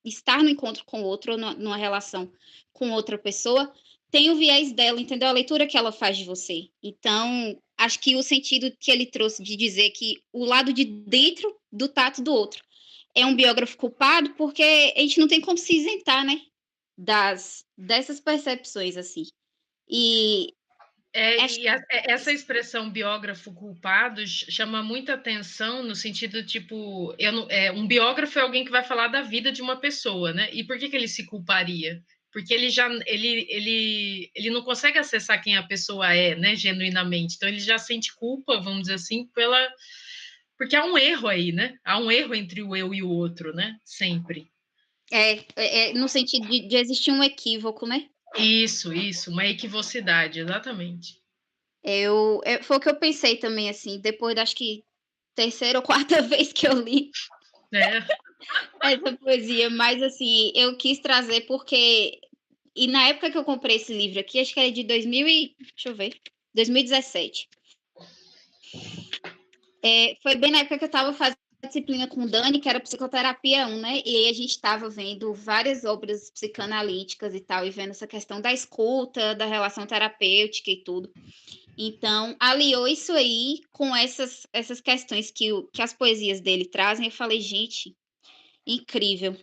estar no encontro com o outro ou numa relação com outra pessoa, tem o viés dela, entendeu? A leitura que ela faz de você. Então, acho que o sentido que ele trouxe de dizer que o lado de dentro do tato do outro é um biógrafo culpado, porque a gente não tem como se isentar, né? Dessas percepções, assim. E Essa expressão biógrafo culpado chama muita atenção no sentido, tipo, um biógrafo é alguém que vai falar da vida de uma pessoa, né? E por que ele se culparia? Porque ele não consegue acessar quem a pessoa é, né, genuinamente. Então ele já sente culpa, vamos dizer assim, porque há um erro aí, né? Há um erro entre o eu e o outro, né? Sempre. No sentido de existir um equívoco, né? Isso, uma equivocidade, exatamente. Foi o que eu pensei também, assim, depois da, acho que, 3ª ou 4ª vez que eu li essa poesia, mas, assim, eu quis trazer porque... E na época que eu comprei esse livro aqui, acho que era de 2017. Foi bem na época que eu estava fazendo disciplina com o Dani, que era psicoterapia 1, né? E aí a gente estava vendo várias obras psicanalíticas e tal, e vendo essa questão da escuta, da relação terapêutica e tudo. Então, aliou isso aí com essas questões que as poesias dele trazem. Eu falei, gente, incrível.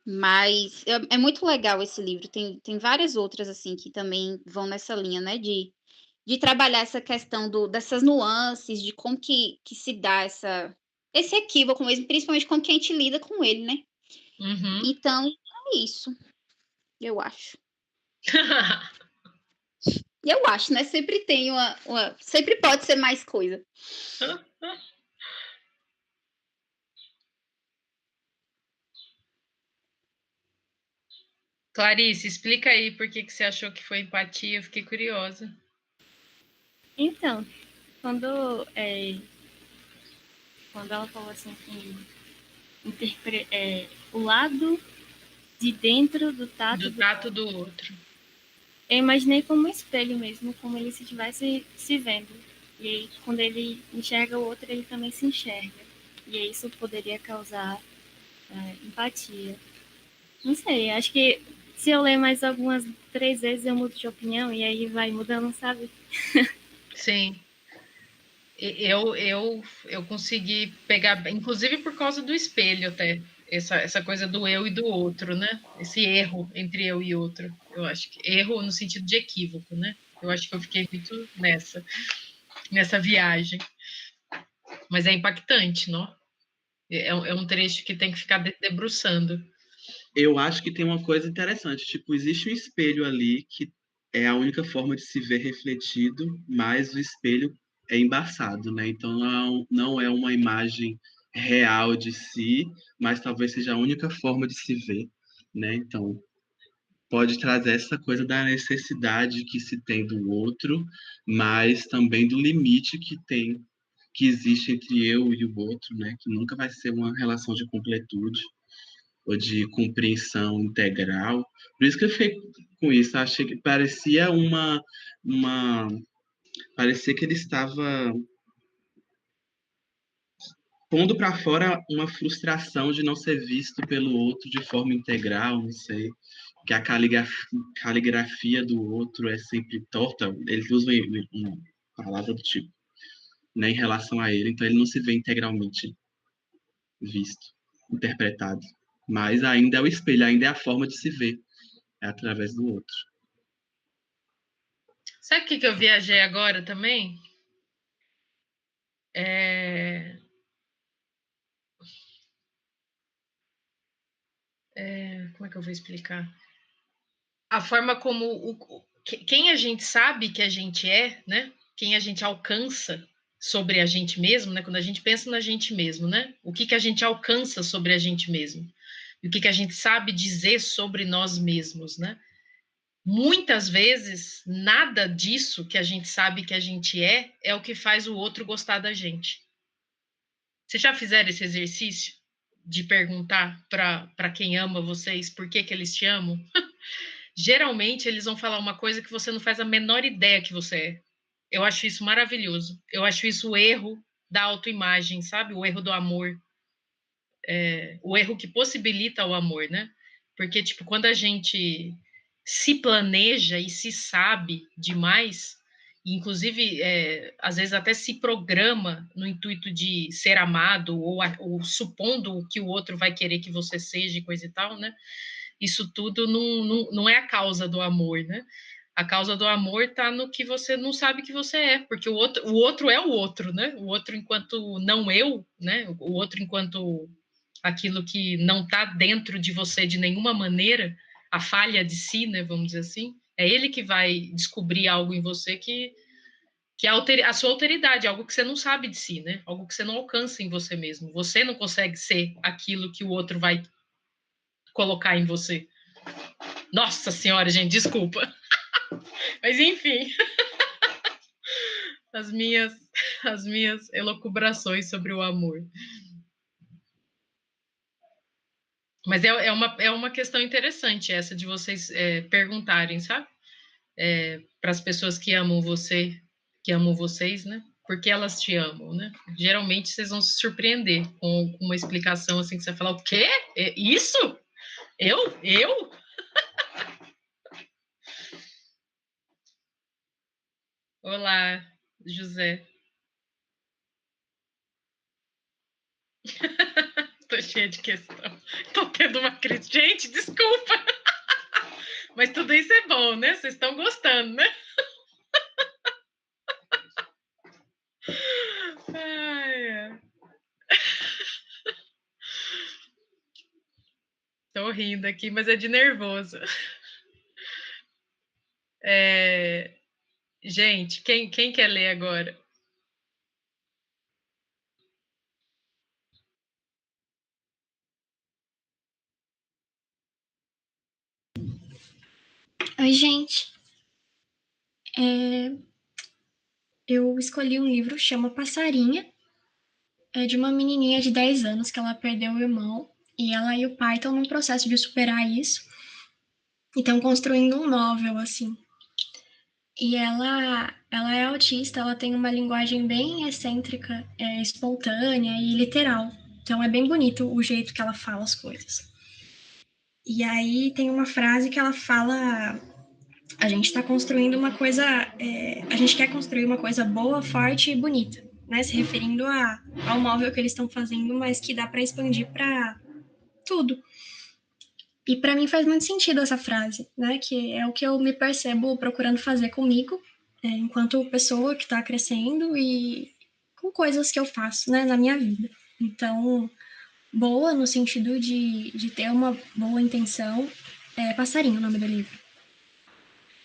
Mas é muito legal esse livro. Tem várias outras, assim, que também vão nessa linha, né? De trabalhar essa questão dessas nuances, de como que se dá esse equívoco mesmo, principalmente como que a gente lida com ele, né? Uhum. Então, é isso, eu acho. Eu acho, né? Sempre tem sempre pode ser mais coisa. Clarice, explica aí por que você achou que foi empatia, eu fiquei curiosa. Então, quando ela falou assim que o lado de dentro do tato do outro. Eu imaginei como um espelho mesmo, como ele se estivesse se vendo. E aí, quando ele enxerga o outro, ele também se enxerga. E aí, isso poderia causar empatia. Não sei, acho que se eu ler mais algumas 3 vezes, eu mudo de opinião e aí vai mudando, sabe? Sim. Eu consegui pegar, inclusive por causa do espelho até, essa coisa do eu e do outro, né? Esse erro entre eu e outro. Eu acho que erro no sentido de equívoco, né? Eu acho que eu fiquei muito nessa viagem. Mas é impactante, não? É um trecho que tem que ficar debruçando. Eu acho que tem uma coisa interessante, tipo, existe um espelho ali que é a única forma de se ver refletido, mas o espelho é embaçado, né? Então não é uma imagem real de si, mas talvez seja a única forma de se ver, né? Então pode trazer essa coisa da necessidade que se tem do outro, mas também do limite que existe entre eu e o outro, né? Que nunca vai ser uma relação de completude ou de compreensão integral. Por isso que eu fiquei com isso, achei que uma parecia que ele estava pondo para fora uma frustração de não ser visto pelo outro de forma integral, não sei, que a caligrafia do outro é sempre torta, eles usam uma palavra do tipo, né, em relação a ele, então ele não se vê integralmente visto, interpretado. Mas ainda é o espelho, ainda é a forma de se ver, é através do outro. Sabe o que eu viajei agora também? Como é que eu vou explicar? A forma como quem a gente sabe que a gente é, né? Quem a gente alcança sobre a gente mesmo, né? Quando a gente pensa na gente mesmo, né? O que a gente alcança sobre a gente mesmo? E o que a gente sabe dizer sobre nós mesmos, né? Muitas vezes, nada disso que a gente sabe que a gente é o que faz o outro gostar da gente. Vocês já fizeram esse exercício de perguntar para quem ama vocês por que eles te amam? Geralmente, eles vão falar uma coisa que você não faz a menor ideia que você é. Eu acho isso maravilhoso. Eu acho isso o erro da autoimagem, sabe? O erro do amor. O erro que possibilita o amor, né? Porque, tipo, quando a gente se planeja e se sabe demais, inclusive, às vezes até se programa no intuito de ser amado ou supondo que o outro vai querer que você seja e coisa e tal, né? Isso tudo não é a causa do amor, né? A causa do amor está no que você não sabe que você é, porque o outro é o outro, né? O outro enquanto não eu, né? O outro enquanto aquilo que não está dentro de você de nenhuma maneira, a falha de si, né? Vamos dizer assim, é ele que vai descobrir algo em você que é a sua alteridade, algo que você não sabe de si, né? Algo que você não alcança em você mesmo. Você não consegue ser aquilo que o outro vai colocar em você. Nossa senhora, gente, desculpa. Mas enfim, as minhas elucubrações sobre o amor. Mas é uma questão interessante essa de vocês perguntarem, sabe? Para as pessoas que amam você, que amam vocês, né? Por que elas te amam, né? Geralmente vocês vão se surpreender com uma explicação assim que você fala, o quê? Isso? Eu? Olá, José. Tô cheia de questão. Tô tendo uma crise. Gente, desculpa. Mas tudo isso é bom, né? Vocês estão gostando, né? Ai. Tô rindo aqui, mas é de nervoso. Gente, quem quer ler agora? Oi, gente. Eu escolhi um livro, chama Passarinha. É de uma menininha de 10 anos que ela perdeu o irmão. E ela e o pai estão num processo de superar isso. E estão construindo um novel, assim. E ela é autista, ela tem uma linguagem bem excêntrica, espontânea e literal. Então é bem bonito o jeito que ela fala as coisas. E aí tem uma frase que ela fala: a gente está construindo uma coisa, a gente quer construir uma coisa boa, forte e bonita, né? Se referindo ao móvel que eles estão fazendo, mas que dá para expandir para tudo. E para mim faz muito sentido essa frase, né? Que é o que eu me percebo procurando fazer comigo, enquanto pessoa que está crescendo e com coisas que eu faço, né, na minha vida. Então, boa no sentido de ter uma boa intenção. É Passarinho o nome do livro.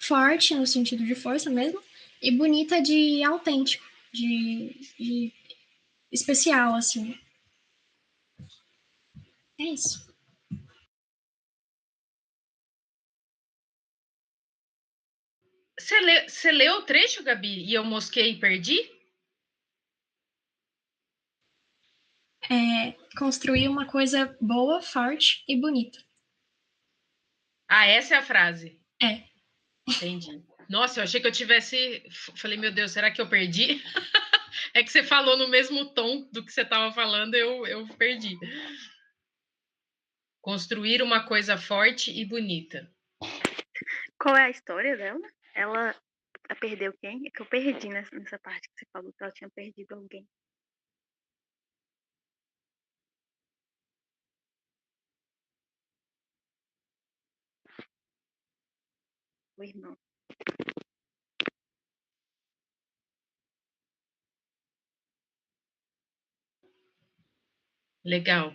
Forte no sentido de força mesmo. E bonita de autêntico, de especial, assim. É isso. Você leu o trecho, Gabi, e eu mosquei e perdi? Construir uma coisa boa, forte e bonita. Ah, essa é a frase. É. Entendi. Nossa, eu achei que eu tivesse. Falei, meu Deus, será que eu perdi? É que você falou no mesmo tom do que você estava falando, eu perdi. Construir uma coisa forte e bonita. Qual é a história dela? Ela perdeu quem? É que eu perdi nessa parte que você falou que ela tinha perdido alguém. O irmão. Legal.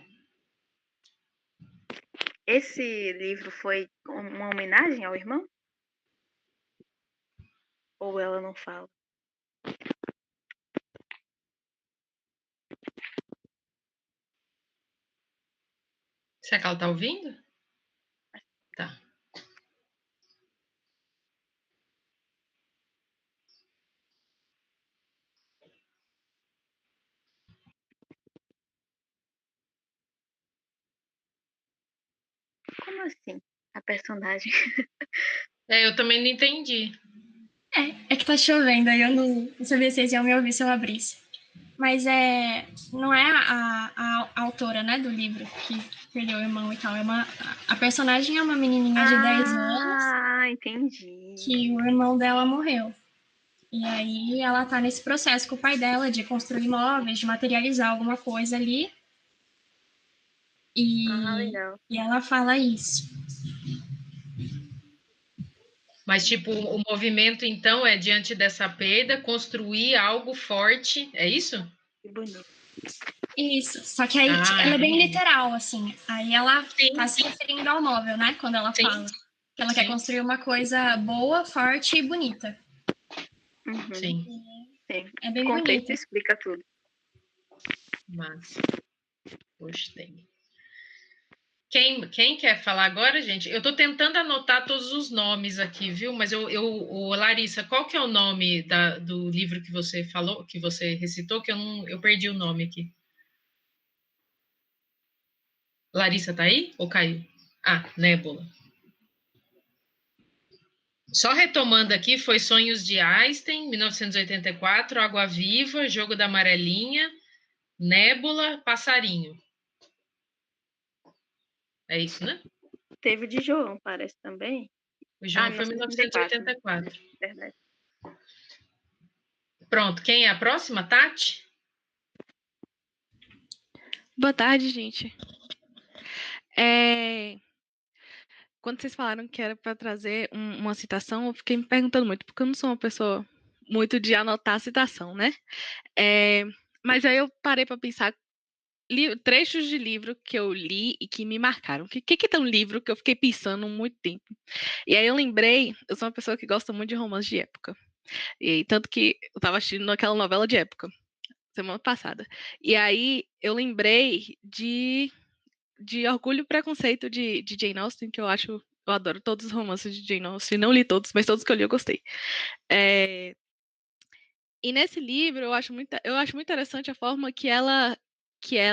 Esse livro foi uma homenagem ao irmão? Ou ela não fala? Será que ela tá ouvindo? Tá. Como assim? A personagem. Eu também não entendi. É que tá chovendo, aí eu não sabia se vocês iam me ouvir se eu abrisse. Mas não é a autora, né, do livro que perdeu o irmão e tal. A personagem é uma menininha de 10 anos Entendi. que o irmão dela morreu. E aí ela tá nesse processo com o pai dela de construir móveis, de materializar alguma coisa ali. Legal. E ela fala isso. Mas, tipo, o movimento, então, é diante dessa perda, construir algo forte, é isso? Que bonito. Isso, só que aí ela é bem literal, assim. Aí ela tá se referindo ao móvel, né? Quando ela fala que ela quer construir uma coisa boa, forte e bonita. Uhum. Sim. É bem O contexto bonito. explica tudo. Massa. Gostei. Quem quer falar agora, gente? Eu estou tentando anotar todos os nomes aqui, viu? Mas Larissa, qual que é o nome do livro que você falou, que você recitou, que eu perdi o nome aqui. Larissa tá aí ou caiu? Ah, Nébula. Só retomando aqui, foi Sonhos de Einstein, 1984, Água Viva, Jogo da Amarelinha, Nébula, Passarinho. É isso, né? Teve de João, parece também. O João foi 1984. Verdade. Pronto, quem é a próxima? Tati? Boa tarde, gente. Quando vocês falaram que era para trazer uma citação, eu fiquei me perguntando muito, porque eu não sou uma pessoa muito de anotar a citação, né? Mas aí eu parei para pensar trechos de livro que eu li e que me marcaram. O que é um livro que eu fiquei pensando muito tempo? E aí eu lembrei, eu sou uma pessoa que gosta muito de romance de época. E tanto que eu estava assistindo aquela novela de época, semana passada. E aí eu lembrei de Orgulho e Preconceito de Jane Austen, que eu adoro todos os romances de Jane Austen, não li todos, mas todos que eu li eu gostei. E nesse livro eu acho muito interessante a forma que ela, que é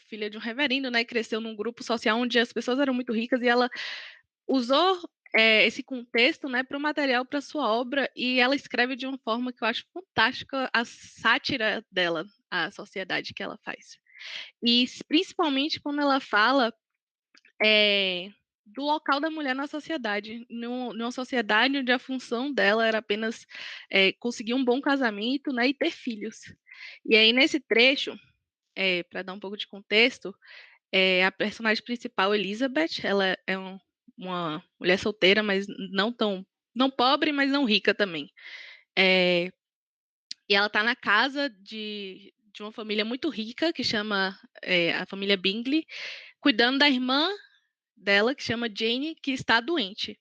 filha de um reverendo, né, cresceu num grupo social onde as pessoas eram muito ricas e ela usou esse contexto, né, para o material para sua obra, e ela escreve de uma forma que eu acho fantástica a sátira dela, a sociedade que ela faz. E principalmente quando ela fala do local da mulher na sociedade, numa sociedade onde a função dela era apenas conseguir um bom casamento, né, e ter filhos. E aí, nesse trecho, para dar um pouco de contexto, a personagem principal, Elizabeth, ela é uma mulher solteira, mas não pobre, mas não rica também. E ela está na casa de de uma família muito rica, que chama a família Bingley, cuidando da irmã dela, que chama Jane, que está doente.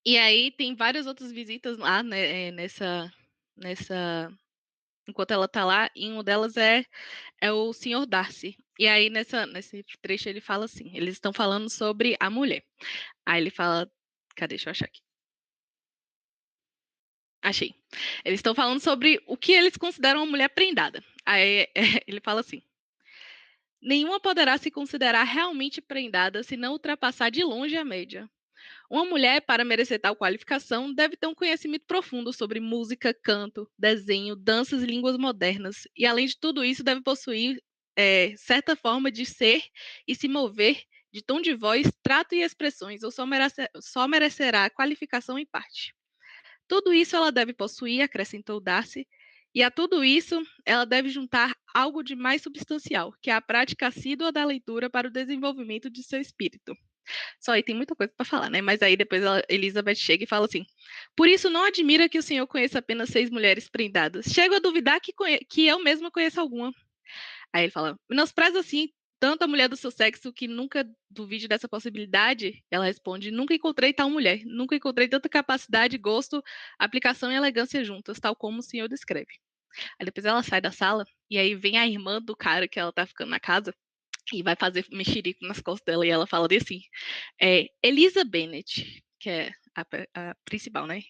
E aí tem várias outras visitas lá, né, nessa enquanto ela tá lá, e uma delas é o Sr. Darcy. E aí nesse trecho ele fala assim, eles estão falando sobre a mulher. Aí ele fala, cadê? Deixa eu achar aqui. Achei. Eles estão falando sobre o que eles consideram uma mulher prendada. Aí ele fala assim: nenhuma poderá se considerar realmente prendada se não ultrapassar de longe a média. Uma mulher, para merecer tal qualificação, deve ter um conhecimento profundo sobre música, canto, desenho, danças e línguas modernas. E, além de tudo isso, deve possuir certa forma de ser e se mover, de tom de voz, trato e expressões, ou só merecerá qualificação em parte. Tudo isso ela deve possuir, acrescentou Darcy, e a tudo isso ela deve juntar algo de mais substancial, que é a prática assídua da leitura para o desenvolvimento de seu espírito. Só aí tem muita coisa para falar, né? Mas aí depois Elizabeth chega e fala assim: por isso não admira que o senhor conheça apenas 6 mulheres prendadas. Chego a duvidar que eu mesma conheça alguma. Aí ele fala: menospreza assim tanto a mulher do seu sexo que nunca duvide dessa possibilidade? Ela responde: nunca encontrei tal mulher. Nunca encontrei tanta capacidade, gosto, aplicação e elegância juntas, tal como o senhor descreve. Aí depois ela sai da sala e aí vem a irmã do cara que ela tá ficando na casa e vai fazer mexerico nas costas dela, e ela fala assim, Elisa Bennet, que é a principal, né?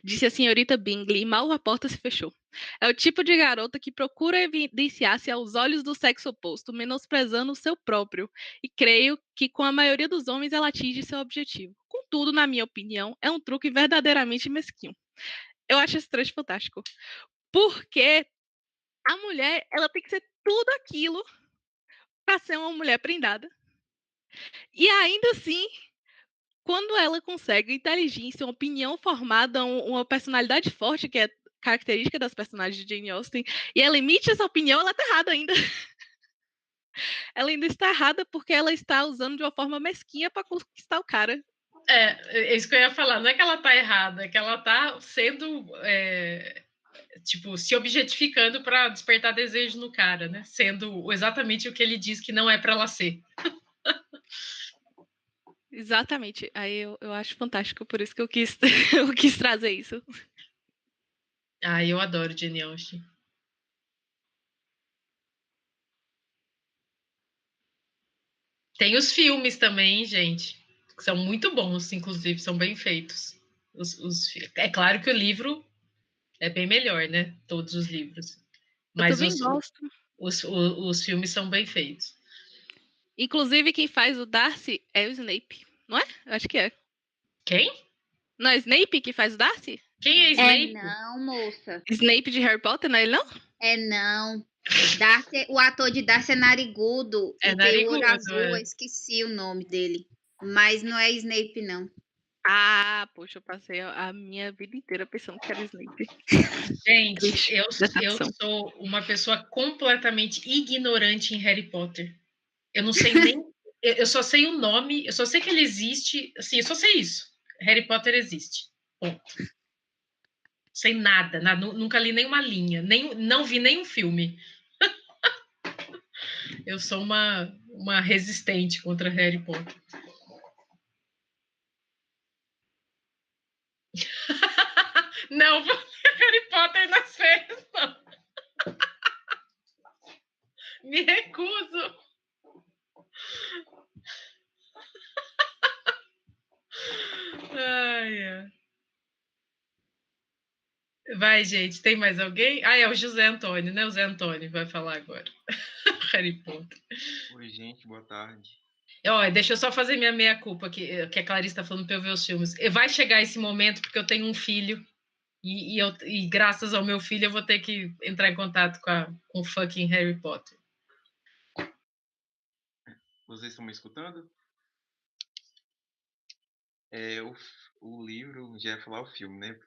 Disse a senhorita Bingley, e mal a porta se fechou. É o tipo de garota que procura evidenciar-se aos olhos do sexo oposto, menosprezando o seu próprio, e creio que com a maioria dos homens ela atinge seu objetivo. Contudo, na minha opinião, é um truque verdadeiramente mesquinho. Eu acho esse trecho fantástico, porque a mulher, ela tem que ser tudo aquilo para ser uma mulher prendada. E ainda assim, quando ela consegue inteligência, uma opinião formada, uma personalidade forte, que é característica das personagens de Jane Austen, e ela emite essa opinião, ela está errada ainda. Ela ainda está errada porque ela está usando de uma forma mesquinha para conquistar o cara. É isso que eu ia falar. Não é que ela tá errada, é que ela tá sendo, tipo, se objetificando para despertar desejo no cara, né? Sendo exatamente o que ele diz que não é para ela ser. Exatamente. Aí eu acho fantástico, por isso que eu quis, eu quis trazer isso. Ah, eu adoro Jane Austen. Tem os filmes também, gente, que são muito bons, inclusive, são bem feitos. É claro que o livro é bem melhor, né? Todos os livros. Eu Mas também gosto. os filmes são bem feitos. Inclusive, quem faz o Darcy é o Snape, não é? Eu acho que é. Quem? Não é Snape que faz o Darcy? Quem é Snape? Não, moça. Snape de Harry Potter, não é ele não? Não. Darcy, o ator de Darcy é narigudo e tem o olho azul, eu esqueci o nome dele. Mas não é Snape, não. Ah, poxa, eu passei a minha vida inteira pensando que era Snape. Gente, eu sou uma pessoa completamente ignorante em Harry Potter. Eu não sei nem... eu só sei o nome, eu só sei que ele existe, assim, eu só sei isso. Harry Potter existe. Ponto. Sei nada, nunca li nenhuma linha, não vi nenhum filme. Eu sou uma resistente contra Harry Potter. Não, Harry Potter nas férias, não. Me recuso. Ai. Vai, gente, tem mais alguém? Ah, é o José Antônio, né? O Zé Antônio vai falar agora. Harry Potter. Oi, gente, boa tarde. Deixa eu só fazer minha meia-culpa, que a Clarice está falando para eu ver os filmes. Vai chegar esse momento, porque eu tenho um filho, e graças ao meu filho eu vou ter que entrar em contato com o fucking Harry Potter. Vocês estão me escutando? O livro, já ia falar o filme, né?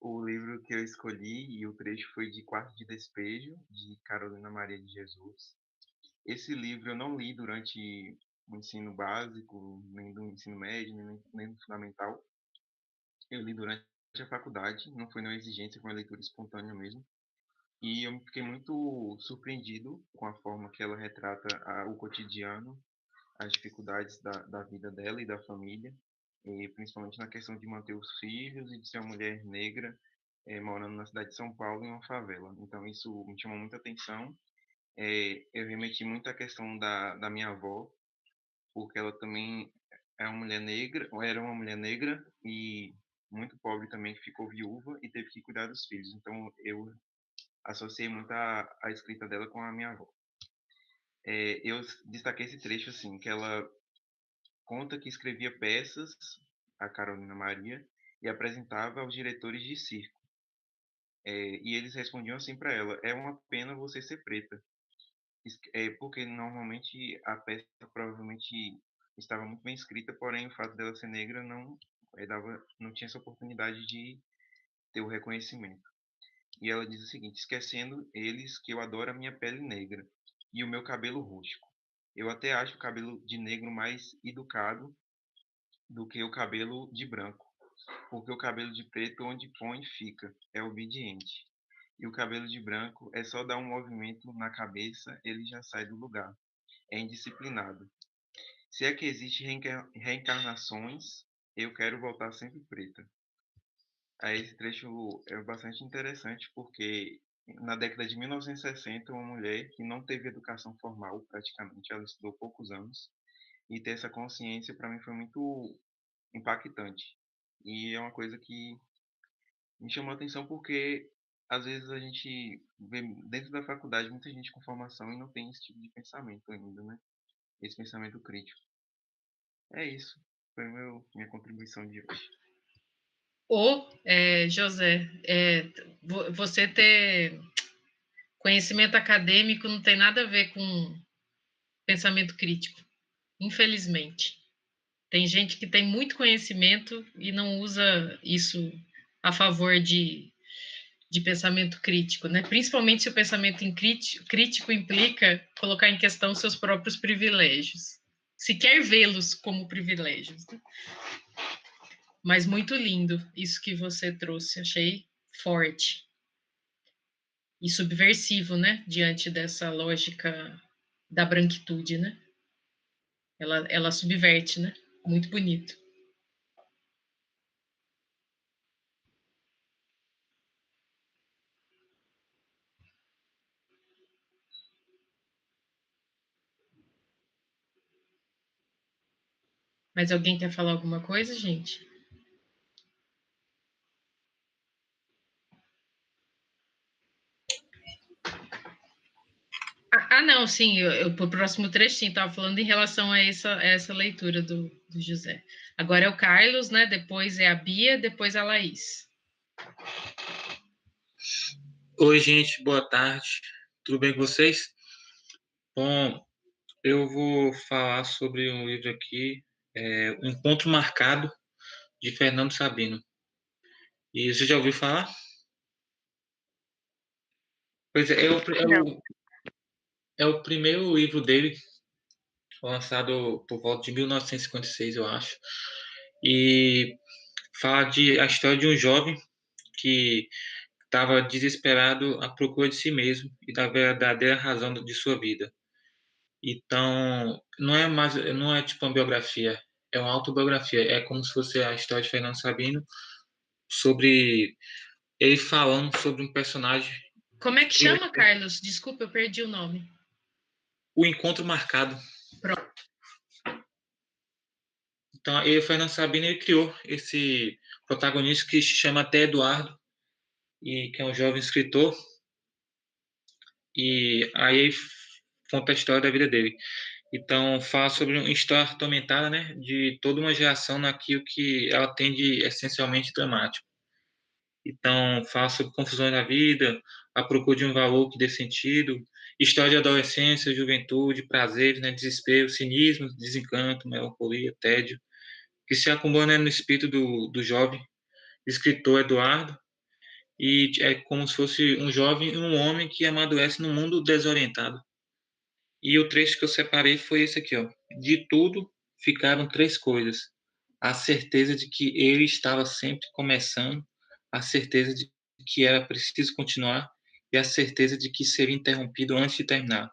O livro que eu escolhi e o trecho foi de Quarto de Despejo, de Carolina Maria de Jesus. Esse livro eu não li durante o ensino básico, nem do ensino médio, nem do fundamental. Eu li durante a faculdade, não foi nenhuma exigência, foi uma leitura espontânea mesmo. E eu fiquei muito surpreendido com a forma que ela retrata o cotidiano, as dificuldades da vida dela e da família, e principalmente na questão de manter os filhos e de ser uma mulher negra morando na cidade de São Paulo, em uma favela. Então, isso me chamou muita atenção. Eu remeti muito à questão da minha avó, porque ela também é uma mulher negra, ou era uma mulher negra e muito pobre também, que ficou viúva e teve que cuidar dos filhos. Então, eu associei muito a escrita dela com a minha avó. Eu destaquei esse trecho, assim, que ela conta que escrevia peças, a Carolina Maria, e apresentava aos diretores de circo. E eles respondiam assim para ela: é uma pena você ser preta. Porque normalmente a peça provavelmente estava muito bem escrita, porém o fato dela ser negra não tinha essa oportunidade de ter o reconhecimento. E ela diz o seguinte: esquecendo eles que eu adoro a minha pele negra e o meu cabelo rústico. Eu até acho o cabelo de negro mais educado do que o cabelo de branco, porque o cabelo de preto onde põe fica, é obediente. E o cabelo de branco é só dar um movimento na cabeça, ele já sai do lugar. É indisciplinado. Se é que existe reencarnações, eu quero voltar sempre preta. Aí esse trecho é bastante interessante porque na década de 1960, uma mulher que não teve educação formal praticamente, ela estudou poucos anos, e ter essa consciência para mim foi muito impactante. E é uma coisa que me chamou a atenção porque às vezes a gente vê dentro da faculdade muita gente com formação e não tem esse tipo de pensamento ainda, né? Esse pensamento crítico. É isso. Foi minha contribuição de hoje. José, você ter conhecimento acadêmico não tem nada a ver com pensamento crítico, infelizmente. Tem gente que tem muito conhecimento e não usa isso a favor de pensamento crítico, né? Principalmente se o pensamento crítico implica colocar em questão seus próprios privilégios, se quer vê-los como privilégios. Né? Mas muito lindo isso que você trouxe, achei forte e subversivo, né? Diante dessa lógica da branquitude, né? Ela subverte, né? Muito bonito. Mas alguém quer falar alguma coisa, gente? Não, sim, pro próximo trechinho, estava falando em relação a essa leitura do José. Agora é o Carlos, né? Depois é a Bia, depois a Laís. Oi, gente, boa tarde. Tudo bem com vocês? Bom, eu vou falar sobre um livro aqui, O Encontro Marcado, de Fernando Sabino. E você já ouviu falar? Pois é, é o primeiro livro dele, lançado por volta de 1956, eu acho. E fala a história de um jovem que estava desesperado à procura de si mesmo e da verdadeira razão de sua vida. Então, não é tipo uma biografia, é uma autobiografia. É como se fosse a história de Fernando Sabino sobre ele falando sobre um personagem. Como é que chama, Carlos? Desculpa, eu perdi o nome. O Encontro Marcado. Pronto. Então, Fernando Sabino, ele criou esse protagonista que se chama até Eduardo, e que é um jovem escritor, e aí ele conta a história da vida dele. Então, fala sobre uma história atormentada, né, de toda uma geração naquilo que ela tem de essencialmente dramático. Então, fala sobre confusões da vida, a procura de um valor que dê sentido, história de adolescência, juventude, prazeres, né, desespero, cinismo, desencanto, melancolia, tédio, que se acumula, né, no espírito do jovem escritor Eduardo, e é como se fosse um jovem e um homem que amadurece num mundo desorientado. E o trecho que eu separei foi esse aqui, ó. De tudo ficaram três coisas: a certeza de que ele estava sempre começando, a certeza de que era preciso continuar e a certeza de que seria interrompido antes de terminar.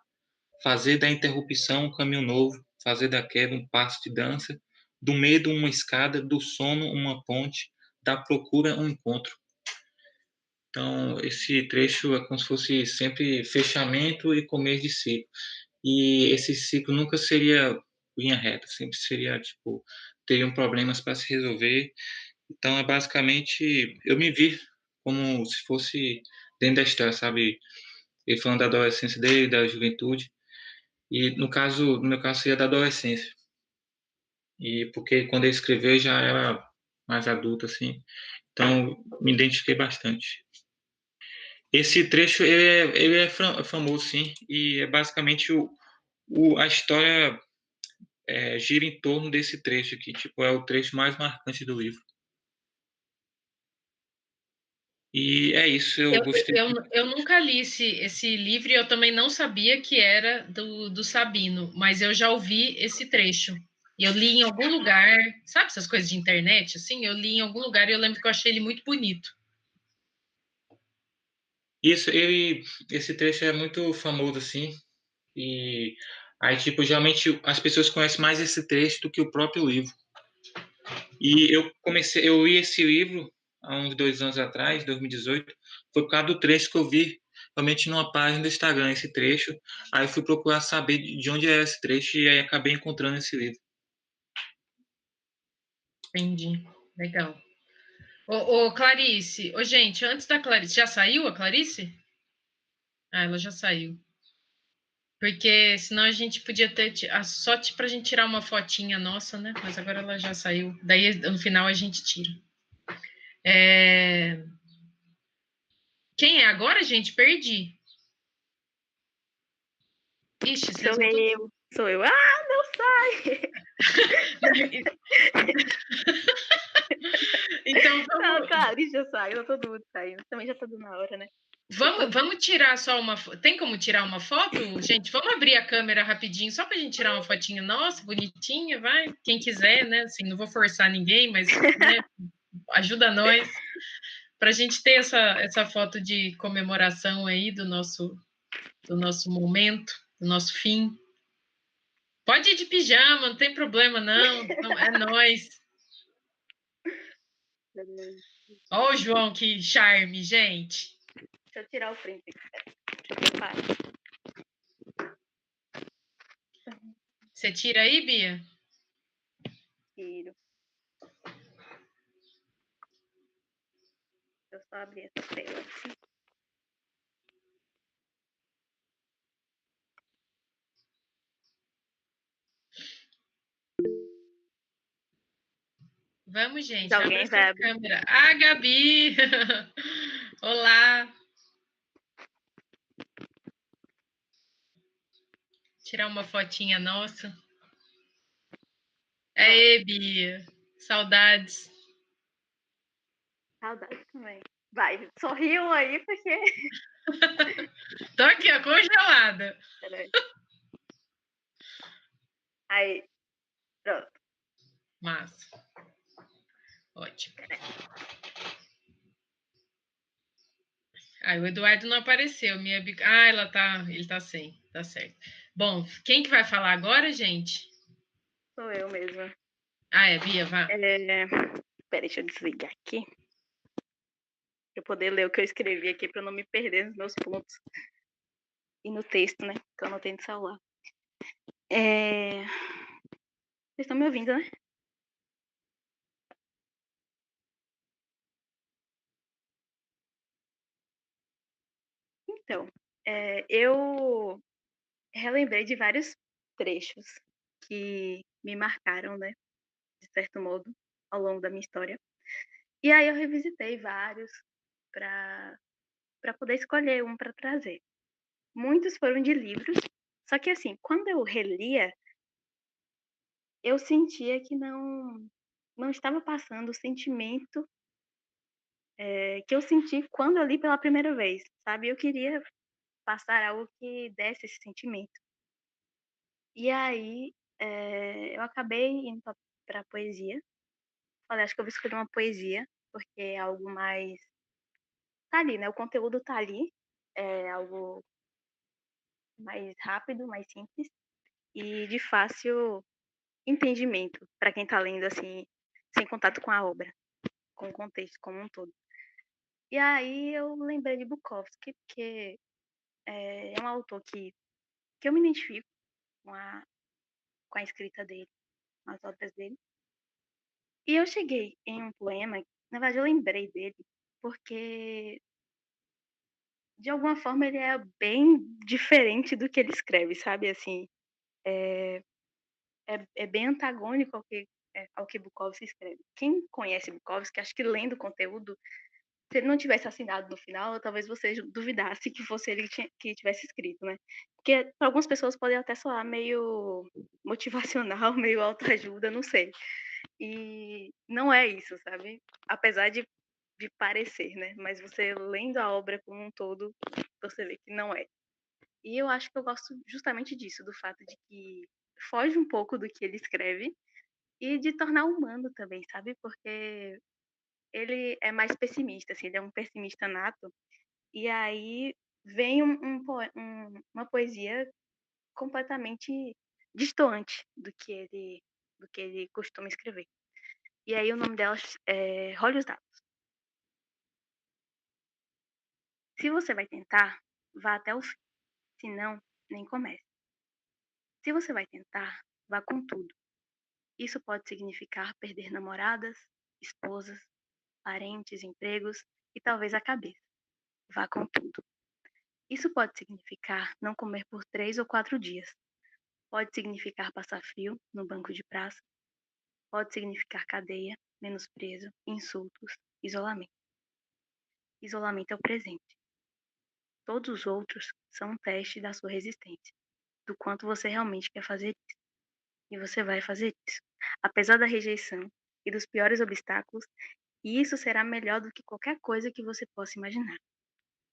Fazer da interrupção um caminho novo, fazer da queda um passo de dança, do medo uma escada, do sono uma ponte, da procura um encontro. Então, esse trecho é como se fosse sempre fechamento e começo de ciclo. E esse ciclo nunca seria linha reta, sempre seria, tipo, teriam problemas para se resolver. Então, é basicamente, eu me vi como se fosse dentro da história, sabe? Ele falando da adolescência dele, da juventude. E, no meu caso, seria da adolescência. E porque quando ele escreveu, eu já era mais adulto, assim. Então, me identifiquei bastante. Esse trecho ele é famoso, sim, e é basicamente a história gira em torno desse trecho aqui, tipo, é o trecho mais marcante do livro. E é isso, eu gostei. Eu nunca li esse livro e eu também não sabia que era do Sabino, mas eu já ouvi esse trecho. E eu li em algum lugar, sabe essas coisas de internet, assim? Eu li em algum lugar e eu lembro que eu achei ele muito bonito. Isso, esse trecho é muito famoso, assim, e aí, tipo, geralmente as pessoas conhecem mais esse trecho do que o próprio livro. E eu li esse livro há uns 2 anos atrás, 2018, foi por causa do trecho que eu vi, realmente numa página do Instagram, esse trecho. Aí eu fui procurar saber de onde é esse trecho e aí acabei encontrando esse livro. Entendi, legal. Ô, Clarice, gente, antes da Clarice, já saiu a Clarice? Ah, ela já saiu. Porque senão a gente podia ter só pra gente tirar uma fotinha nossa, né? Mas agora ela já saiu. Daí no final a gente tira. Quem é agora, gente? Perdi. Ixi, vocês Sou vão tudo... eu. Sou eu. Ah, não sai! Então vamos... Não, claro, já saiu, todo mundo saindo. Também já tá dando a hora, né? Vamos tirar só uma... Tem como tirar uma foto? Gente, vamos abrir a câmera rapidinho, só pra gente tirar uma fotinha nossa, bonitinha, vai? Quem quiser, né? Assim, não vou forçar ninguém, mas né, ajuda nós. Pra gente ter essa foto de comemoração aí do nosso momento, do nosso fim. Pode ir de pijama, não tem problema, não. É nóis. Ó o João, que charme, gente. Deixa eu tirar o print aqui. Deixa eu preparar. Você tira aí, Bia? Tiro. Deixa eu só abrir essa tela aqui. Vamos, gente. Alguém Abre vai essa abrir. câmera. Ah, Gabi! Olá! Tirar uma fotinha nossa. Aê, Bia! Saudades. Saudade também. Vai, sorriam aí, porque... Tô aqui, ó, congelada. Peraí. Aí, pronto. Massa. Ótimo. O Eduardo não apareceu. Ele tá sem, tá certo. Bom, quem que vai falar agora, gente? Sou eu mesma. Bia, vá. Peraí, deixa eu desligar aqui. Pra eu poder ler o que eu escrevi aqui, pra eu não me perder nos meus pontos. E no texto, né? Que eu anotei no celular. Vocês estão me ouvindo, né? Então, eu relembrei de vários trechos que me marcaram, né? De certo modo, ao longo da minha história. E aí eu revisitei vários para poder escolher um para trazer. Muitos foram de livros, só que assim, quando eu relia, eu sentia que não estava passando o sentimento que eu senti quando eu li pela primeira vez, sabe? Eu queria passar algo que desse esse sentimento. E aí eu acabei indo para poesia. Falei, acho que eu vou escolher uma poesia, porque é algo mais... Tá ali, né? O conteúdo tá ali. É algo mais rápido, mais simples e de fácil entendimento para quem está lendo assim, sem contato com a obra, com o contexto como um todo. E aí eu lembrei de Bukowski, porque é um autor que eu me identifico com a escrita dele, com as obras dele. E eu cheguei em um poema, na verdade eu lembrei dele, porque de alguma forma ele é bem diferente do que ele escreve, sabe? Assim, é bem antagônico ao que Bukowski escreve. Quem conhece Bukowski, acho que lendo o conteúdo, se ele não tivesse assinado no final, talvez você duvidasse que fosse ele que tivesse escrito, né? Porque para algumas pessoas pode até soar meio motivacional, meio autoajuda, não sei. E não é isso, sabe? Apesar de parecer, né? Mas você lendo a obra como um todo, você vê que não é. E eu acho que eu gosto justamente disso, do fato de que foge um pouco do que ele escreve e de tornar humano também, sabe? Porque ele é mais pessimista, assim, ele é um pessimista nato. E aí vem uma poesia completamente distoante do que ele costuma escrever. E aí o nome dela é Role os Dados. Se você vai tentar, vá até o fim. Se não, nem comece. Se você vai tentar, vá com tudo. Isso pode significar perder namoradas, esposas, parentes, empregos e talvez a cabeça. Vá com tudo. Isso pode significar não comer por 3 ou 4 dias. Pode significar passar frio no banco de praça. Pode significar cadeia, menosprezo, insultos, isolamento. Isolamento é o presente. Todos os outros são um teste da sua resistência, do quanto você realmente quer fazer isso. E você vai fazer isso. Apesar da rejeição e dos piores obstáculos, e isso será melhor do que qualquer coisa que você possa imaginar.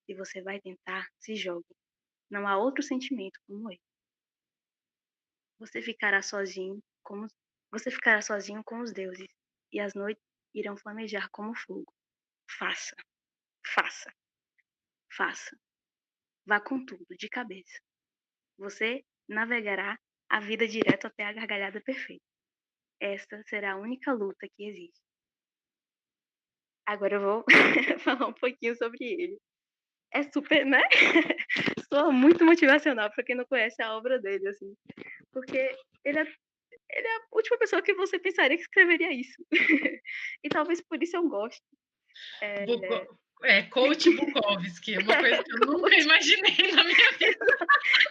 Se você vai tentar, se jogue. Não há outro sentimento como ele. Você ficará sozinho com os deuses, e as noites irão flamejar como fogo. Faça, faça, faça. Vá com tudo, de cabeça. Você navegará a vida direto até a gargalhada perfeita. Esta será a única luta que existe. Agora eu vou falar um pouquinho sobre ele. É super, né? Sou muito motivacional para quem não conhece a obra dele, assim. Porque ele é a última pessoa que você pensaria que escreveria isso. E talvez por isso eu goste. Coach Bukowski, uma coisa que eu nunca imaginei na minha vida.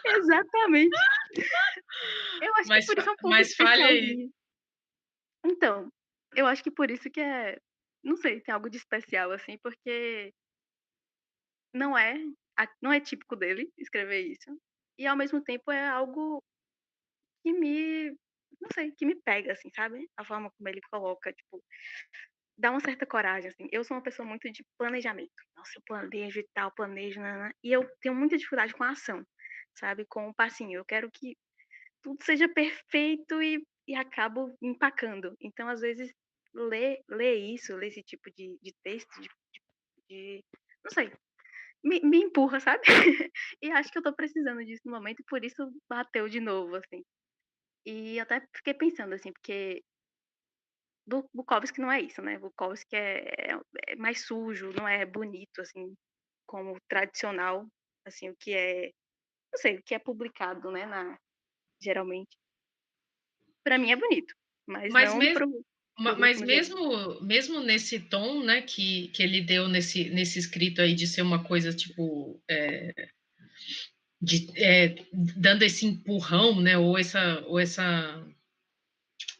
Exatamente. Eu acho que por isso é um pouco mas fale aí. especial. Então, eu acho que por isso que não sei, tem algo de especial, assim, porque não é típico dele escrever isso. E ao mesmo tempo é algo que não sei, que me pega, assim, sabe? A forma como ele coloca, tipo, dá uma certa coragem, assim. Eu sou uma pessoa muito de planejamento. Nossa, eu planejo e tal, planejo, né? E eu tenho muita dificuldade com a ação, sabe? Com o passinho. Eu quero que tudo seja perfeito e acabo empacando. Então, às vezes, ler esse tipo de texto, não sei, me empurra, sabe? E acho que eu tô precisando disso no momento, e por isso bateu de novo, assim. E eu até fiquei pensando, assim, porque Bukowski não é isso, né? Bukowski é mais sujo, não é bonito, assim, como tradicional, assim, o que é, não sei, o que é publicado, né, geralmente. Para mim é bonito, mas não mesmo, pro mas grupo mesmo nesse tom, né, que ele deu nesse escrito aí de ser uma coisa tipo dando esse empurrão, né, ou essa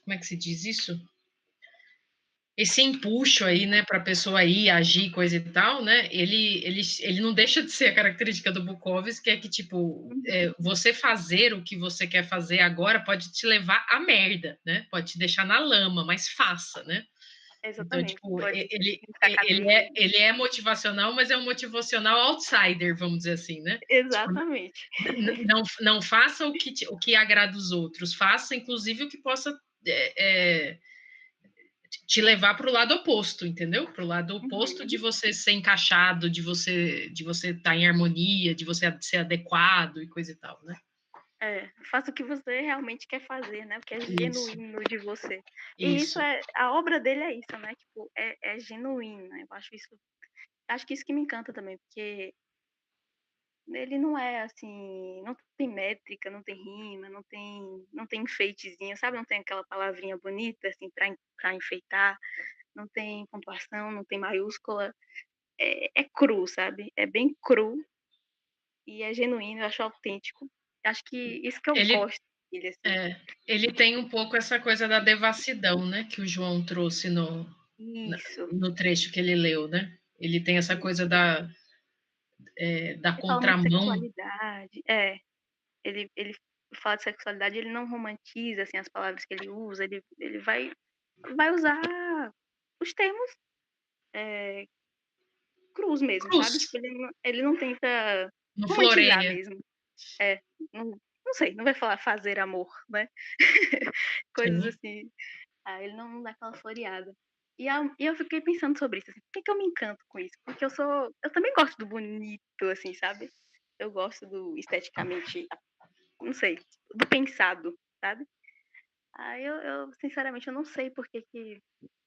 como é que se diz isso? Esse empuxo aí, né, para a pessoa ir, agir, coisa e tal, né, ele não deixa de ser a característica do Bukowski, que é que, tipo, você fazer o que você quer fazer agora pode te levar à merda, né, pode te deixar na lama, mas faça, né. Exatamente. Então, tipo, ele é motivacional, mas é um motivacional outsider, vamos dizer assim, né. Exatamente. Tipo, não faça o que agrada os outros, faça, inclusive, o que possa te levar para o lado oposto, entendeu? Para o lado oposto de você ser encaixado, de você estar em harmonia, de você ser adequado e coisa e tal, né? Faça o que você realmente quer fazer, né? O que é Isso. genuíno de você. E isso a obra dele é isso, né? Tipo, é genuína. Eu acho que isso que me encanta também, porque ele não é assim, não tem métrica, não tem rima, não tem enfeitezinho, sabe? Não tem aquela palavrinha bonita assim para enfeitar, não tem pontuação, não tem maiúscula. É cru, sabe? É bem cru e é genuíno, eu acho autêntico. Acho que isso que eu gosto dele, assim. Ele tem um pouco essa coisa da devassidão, né? Que o João trouxe no trecho que ele leu, né? Ele tem essa coisa da contramão. Sexualidade. Ele fala de sexualidade, ele não romantiza assim, as palavras que ele usa, ele vai usar os termos crus mesmo, sabe? Tipo, ele não tenta romantizar mesmo. Não sei, não vai falar fazer amor, né? Coisas assim. Ele não dá aquela floreada. E eu fiquei pensando sobre isso, assim, por que eu me encanto com isso? Porque eu também gosto do bonito, assim, sabe? Eu gosto do esteticamente, não sei, do pensado, sabe? Eu sinceramente, eu não sei por que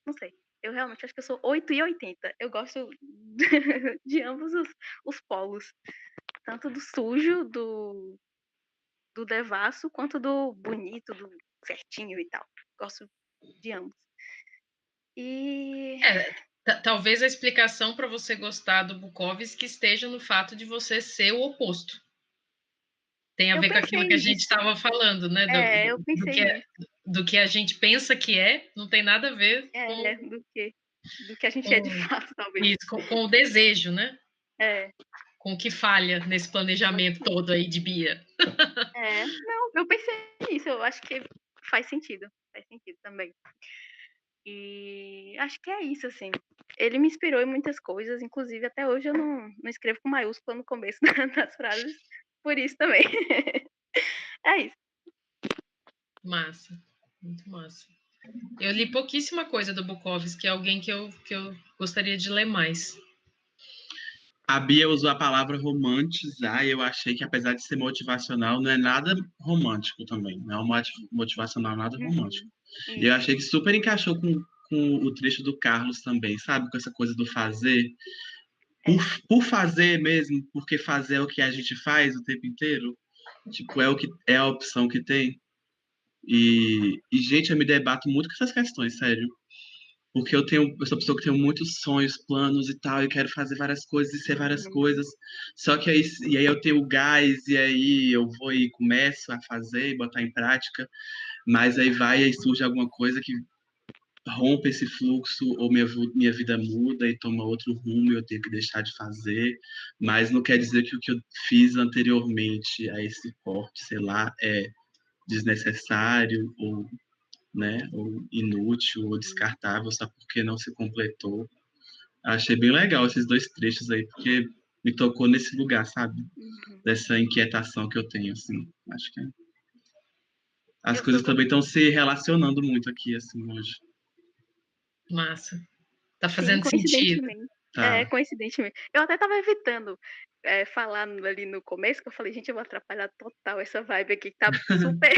não sei. Eu realmente acho que eu sou 8 e 80. Eu gosto de ambos os polos. Tanto do sujo, do devasso, quanto do bonito, do certinho e tal. Gosto de ambos. E... talvez a explicação para você gostar do Bukowski esteja no fato de você ser o oposto. Tem a ver com aquilo que a gente estava falando, né? Eu pensei do que a gente pensa que não tem nada a ver com... do que a gente é de fato, talvez. Isso, com o desejo, né? Com o que falha nesse planejamento todo aí de Bia. Não, eu pensei nisso, eu acho que faz sentido também. E acho que é isso, assim. Ele me inspirou em muitas coisas, inclusive até hoje eu não escrevo com maiúscula no começo das frases, por isso também. É isso. Massa, muito massa. Eu li pouquíssima coisa do Bukowski, que é alguém que eu gostaria de ler mais. A Bia usou a palavra romantizar e eu achei que, apesar de ser motivacional, não é nada romântico também. Não é um motivacional nada romântico. E eu achei que super encaixou com o trecho do Carlos também, sabe? Com essa coisa do fazer. Por fazer mesmo, porque fazer é o que a gente faz o tempo inteiro. Tipo, é a opção que tem. E, gente, eu me debato muito com essas questões, sério. Porque eu sou uma pessoa que tenho muitos sonhos, planos e tal, e quero fazer várias coisas e ser várias coisas. Só que aí eu tenho o gás, e aí eu vou e começo a fazer e botar em prática, mas aí surge alguma coisa que rompe esse fluxo, ou minha vida muda e toma outro rumo e eu tenho que deixar de fazer. Mas não quer dizer que o que eu fiz anteriormente a esse corte, sei lá, é desnecessário ou, né, ou inútil ou descartável, só porque não se completou. Achei bem legal esses dois trechos aí, porque me tocou nesse lugar, sabe? Dessa inquietação que eu tenho, assim. Acho que as coisas também estão se relacionando muito aqui, assim, hoje. Massa. Tá fazendo sentido. Tá. Coincidentemente. Eu até tava evitando falar ali no começo, que eu falei, gente, eu vou atrapalhar total essa vibe aqui, que tá super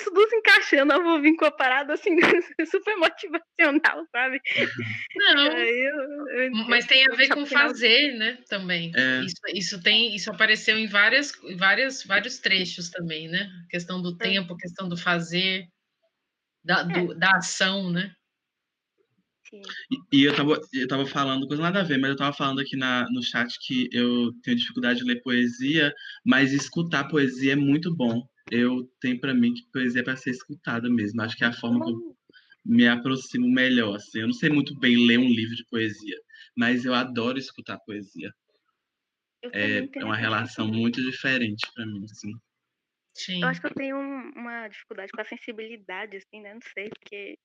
super se encaixando, eu vou vir com a parada assim, super motivacional, sabe? Não, mas tem a ver com fazer, né, também. Isso apareceu em vários trechos também, né? A questão do tempo, a questão do fazer, da ação, né? E eu tava falando, coisa nada a ver, mas eu tava falando aqui no chat que eu tenho dificuldade de ler poesia, mas escutar poesia é muito bom. Eu tenho para mim que poesia é para ser escutada mesmo. Acho que é a forma que eu me aproximo melhor, assim. Eu não sei muito bem ler um livro de poesia, mas eu adoro escutar poesia. É uma relação muito diferente para mim, assim. Sim. Eu acho que eu tenho uma dificuldade com a sensibilidade, assim, né? Não sei, porque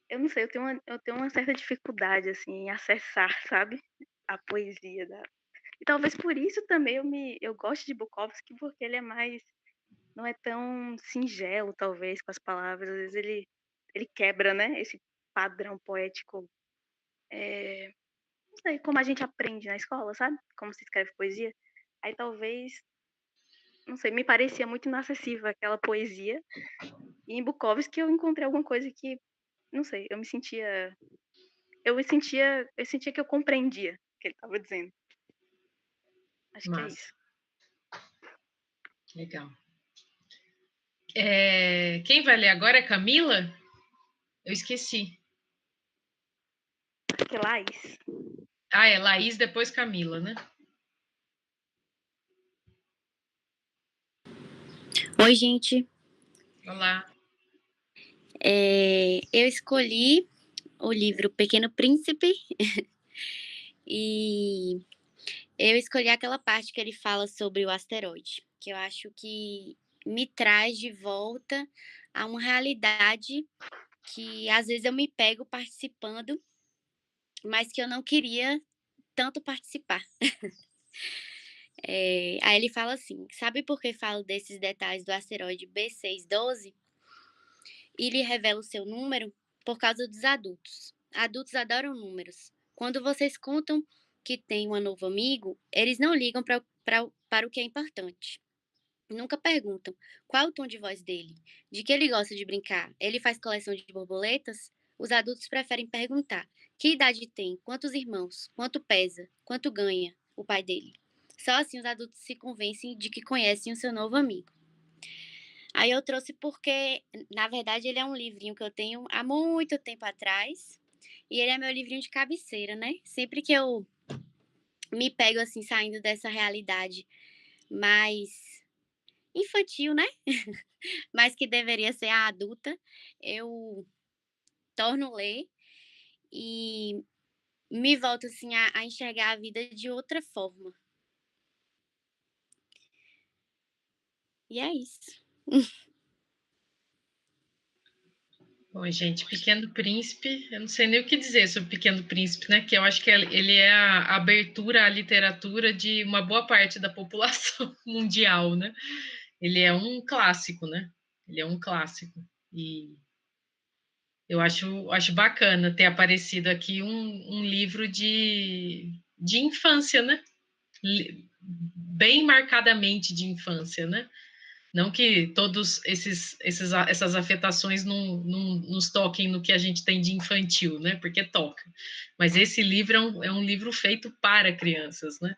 eu não sei, eu tenho uma certa dificuldade, assim, em acessar, sabe? A poesia. E talvez por isso também eu gosto de Bukowski, porque ele é mais... Não é tão singelo, talvez, com as palavras. Às vezes ele ele quebra, né, esse padrão poético, não sei, como a gente aprende na escola, sabe? Como se escreve poesia. Aí talvez, não sei, me parecia muito inacessível aquela poesia. E em Bukowski eu encontrei alguma coisa que, não sei, eu sentia que eu compreendia o que ele estava dizendo. Acho que é Massa. isso. Legal. Quem vai ler agora é Camila? Eu esqueci. Acho que é Laís. É Laís, depois Camila, né? Oi, gente. Olá. Eu escolhi o livro Pequeno Príncipe e eu escolhi aquela parte que ele fala sobre o asteroide, que eu acho que me traz de volta a uma realidade que às vezes eu me pego participando, mas que eu não queria tanto participar. Aí ele fala assim: sabe por que falo desses detalhes do asteroide B612? E lhe revela o seu número? Por causa dos adultos. Adultos adoram números. Quando vocês contam que tem um novo amigo, eles não ligam para o que é importante. Nunca perguntam qual é o tom de voz dele, de que ele gosta de brincar. Ele faz coleção de borboletas? Os adultos preferem perguntar que idade tem, quantos irmãos, quanto pesa, quanto ganha o pai dele. Só assim os adultos se convencem de que conhecem o seu novo amigo. Aí eu trouxe porque, na verdade, ele é um livrinho que eu tenho há muito tempo atrás. E ele é meu livrinho de cabeceira, né? Sempre que eu me pego assim, saindo dessa realidade mais infantil, né? Mas que deveria ser a adulta, eu torno ler e me volto assim a enxergar a vida de outra forma. E é isso. Bom, gente, Pequeno Príncipe, eu não sei nem o que dizer sobre Pequeno Príncipe, né? Que eu acho que ele é a abertura à literatura de uma boa parte da população mundial, né? Ele é um clássico, né? Ele é um clássico. E eu acho bacana ter aparecido aqui um livro de infância, né? Bem marcadamente de infância, né? Não que todos essas afetações não nos toquem no que a gente tem de infantil, né? Porque toca. Mas esse livro é um livro feito para crianças, né?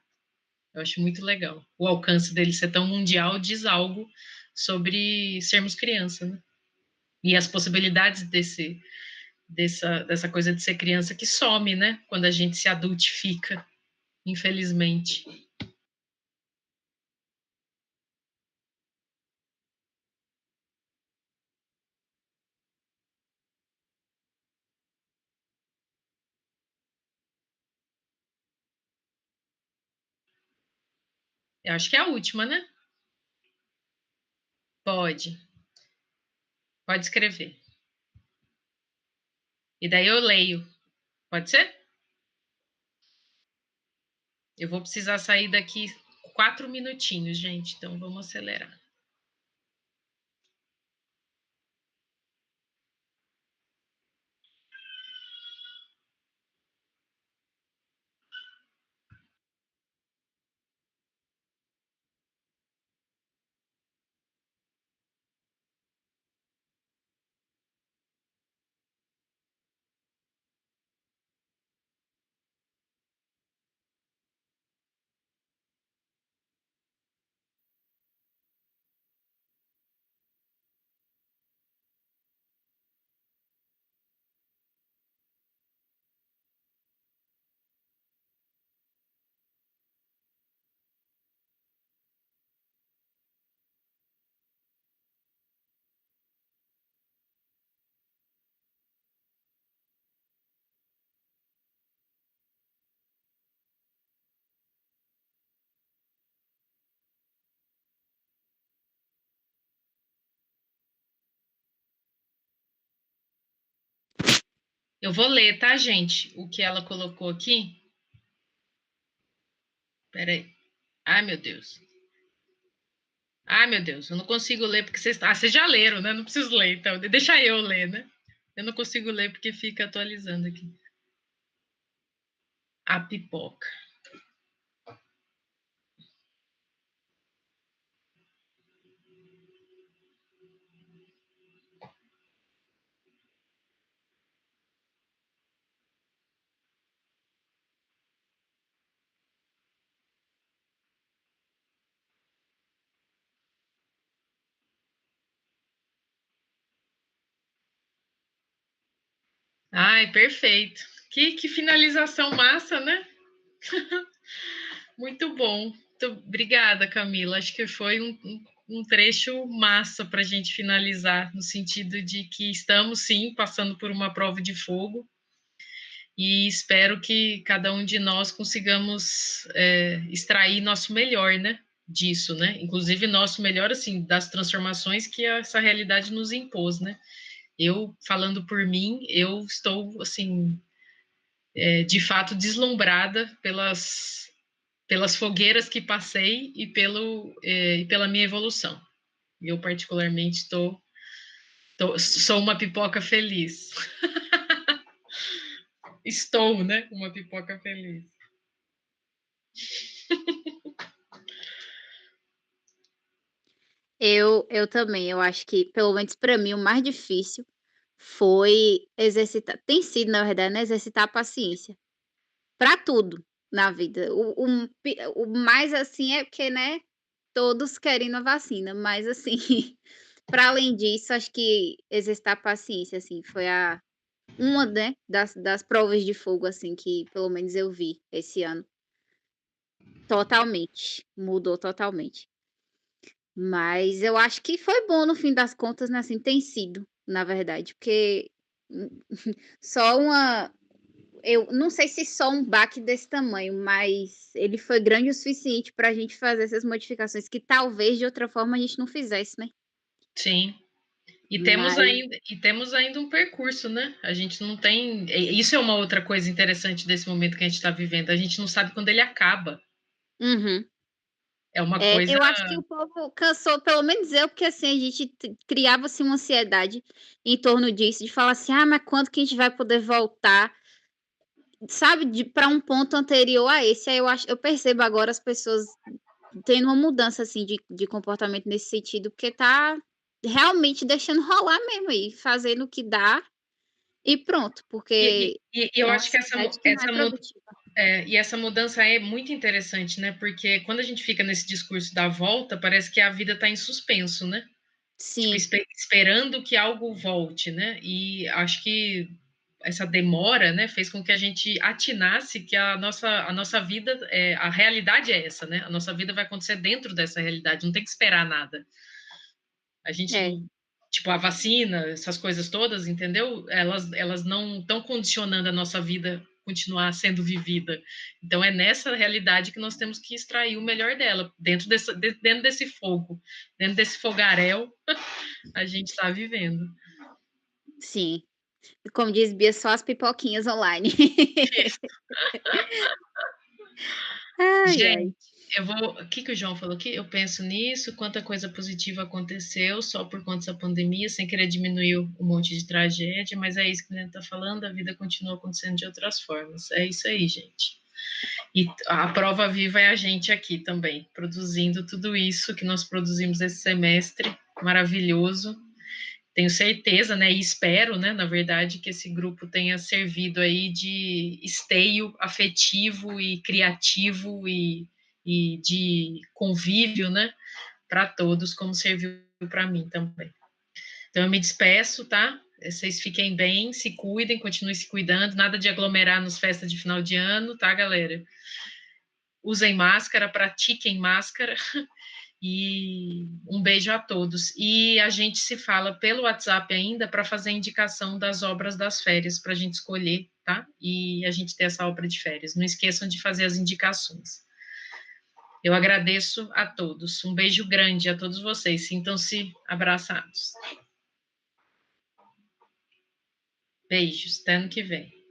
Eu acho muito legal. O alcance dele ser tão mundial diz algo sobre sermos criança, né? E as possibilidades dessa coisa de ser criança que some, né? Quando a gente se adultifica, infelizmente. Eu acho que é a última, né? Pode. Pode escrever. E daí eu leio. Pode ser? Eu vou precisar sair daqui 4 minutinhos, gente. Então vamos acelerar. Eu vou ler, tá, gente? O que ela colocou aqui. Peraí. Ai, meu Deus. Ai, meu Deus, eu não consigo ler porque vocês já leram, né? Não preciso ler, então. Deixa eu ler, né? Eu não consigo ler porque fica atualizando aqui. A pipoca. Ai, perfeito. Que finalização massa, né? Muito bom. Muito obrigada, Camila. Acho que foi um trecho massa para a gente finalizar, no sentido de que estamos, sim, passando por uma prova de fogo e espero que cada um de nós consigamos extrair nosso melhor, né, disso, né? Inclusive nosso melhor, assim, das transformações que essa realidade nos impôs, né? Eu, falando por mim, eu estou, assim, de fato deslumbrada pelas fogueiras que passei e pela minha evolução. Eu, particularmente, sou uma pipoca feliz. Estou, né? Uma pipoca feliz. Eu também, eu acho que, pelo menos para mim, o mais difícil foi exercitar, tem sido, na verdade, né, exercitar a paciência para tudo na vida. O mais assim é porque, né, todos querendo a vacina, mas assim, para além disso, acho que exercitar a paciência, assim, foi uma, né, das provas de fogo, assim, que pelo menos eu vi esse ano. Totalmente, mudou totalmente. Mas eu acho que foi bom no fim das contas, né, assim, tem sido, na verdade, porque só eu não sei se só um baque desse tamanho, mas ele foi grande o suficiente para a gente fazer essas modificações que talvez de outra forma a gente não fizesse, né. Sim. E Mas temos ainda um percurso, né? A gente não tem. Isso é uma outra coisa interessante desse momento que a gente está vivendo. A gente não sabe quando ele acaba. Uhum. É uma coisa. Eu acho que o povo cansou, pelo menos eu, porque assim, a gente criava assim, uma ansiedade em torno disso, de falar assim: ah, mas quando que a gente vai poder voltar? Sabe, para um ponto anterior a esse. Aí eu percebo agora as pessoas tendo uma mudança assim de comportamento nesse sentido, porque tá realmente deixando rolar mesmo aí, fazendo o que dá e pronto, porque E é eu uma acho que sociedade que não é produtiva. e essa mudança é muito interessante, né? Porque quando a gente fica nesse discurso da volta, parece que a vida está em suspenso, né? Tipo, Sim. esperando que algo volte, né? E acho que essa demora, né, fez com que a gente atinasse que a nossa vida, a realidade é essa, né? A nossa vida vai acontecer dentro dessa realidade, não tem que esperar nada. A gente É. não, tipo, a vacina, essas coisas todas, entendeu? Elas não estão condicionando a nossa vida continuar sendo vivida. Então é nessa realidade que nós temos que extrair o melhor dela, dentro desse fogo, dentro desse fogaréu, a gente está vivendo. Sim. Como diz Bia, só as pipoquinhas online. Isso. Ai, ai. Gente, o que o João falou aqui? Eu penso nisso, quanta coisa positiva aconteceu só por conta dessa pandemia, sem querer diminuir um monte de tragédia, mas é isso que a gente está falando, a vida continua acontecendo de outras formas. É isso aí, gente. E a prova viva é a gente aqui também, produzindo tudo isso que nós produzimos esse semestre maravilhoso. Tenho certeza, né, e espero, né, na verdade, que esse grupo tenha servido aí de esteio afetivo e criativo e de convívio, né, para todos, como serviu para mim também. Então, eu me despeço, tá? Vocês fiquem bem, se cuidem, continuem se cuidando, nada de aglomerar nos festas de final de ano, tá, galera? Usem máscara, pratiquem máscara. E um beijo a todos. E a gente se fala pelo WhatsApp ainda para fazer a indicação das obras das férias, para a gente escolher, tá? E a gente ter essa obra de férias. Não esqueçam de fazer as indicações. Eu agradeço a todos. Um beijo grande a todos vocês. Sintam-se abraçados. Beijos. Até ano que vem.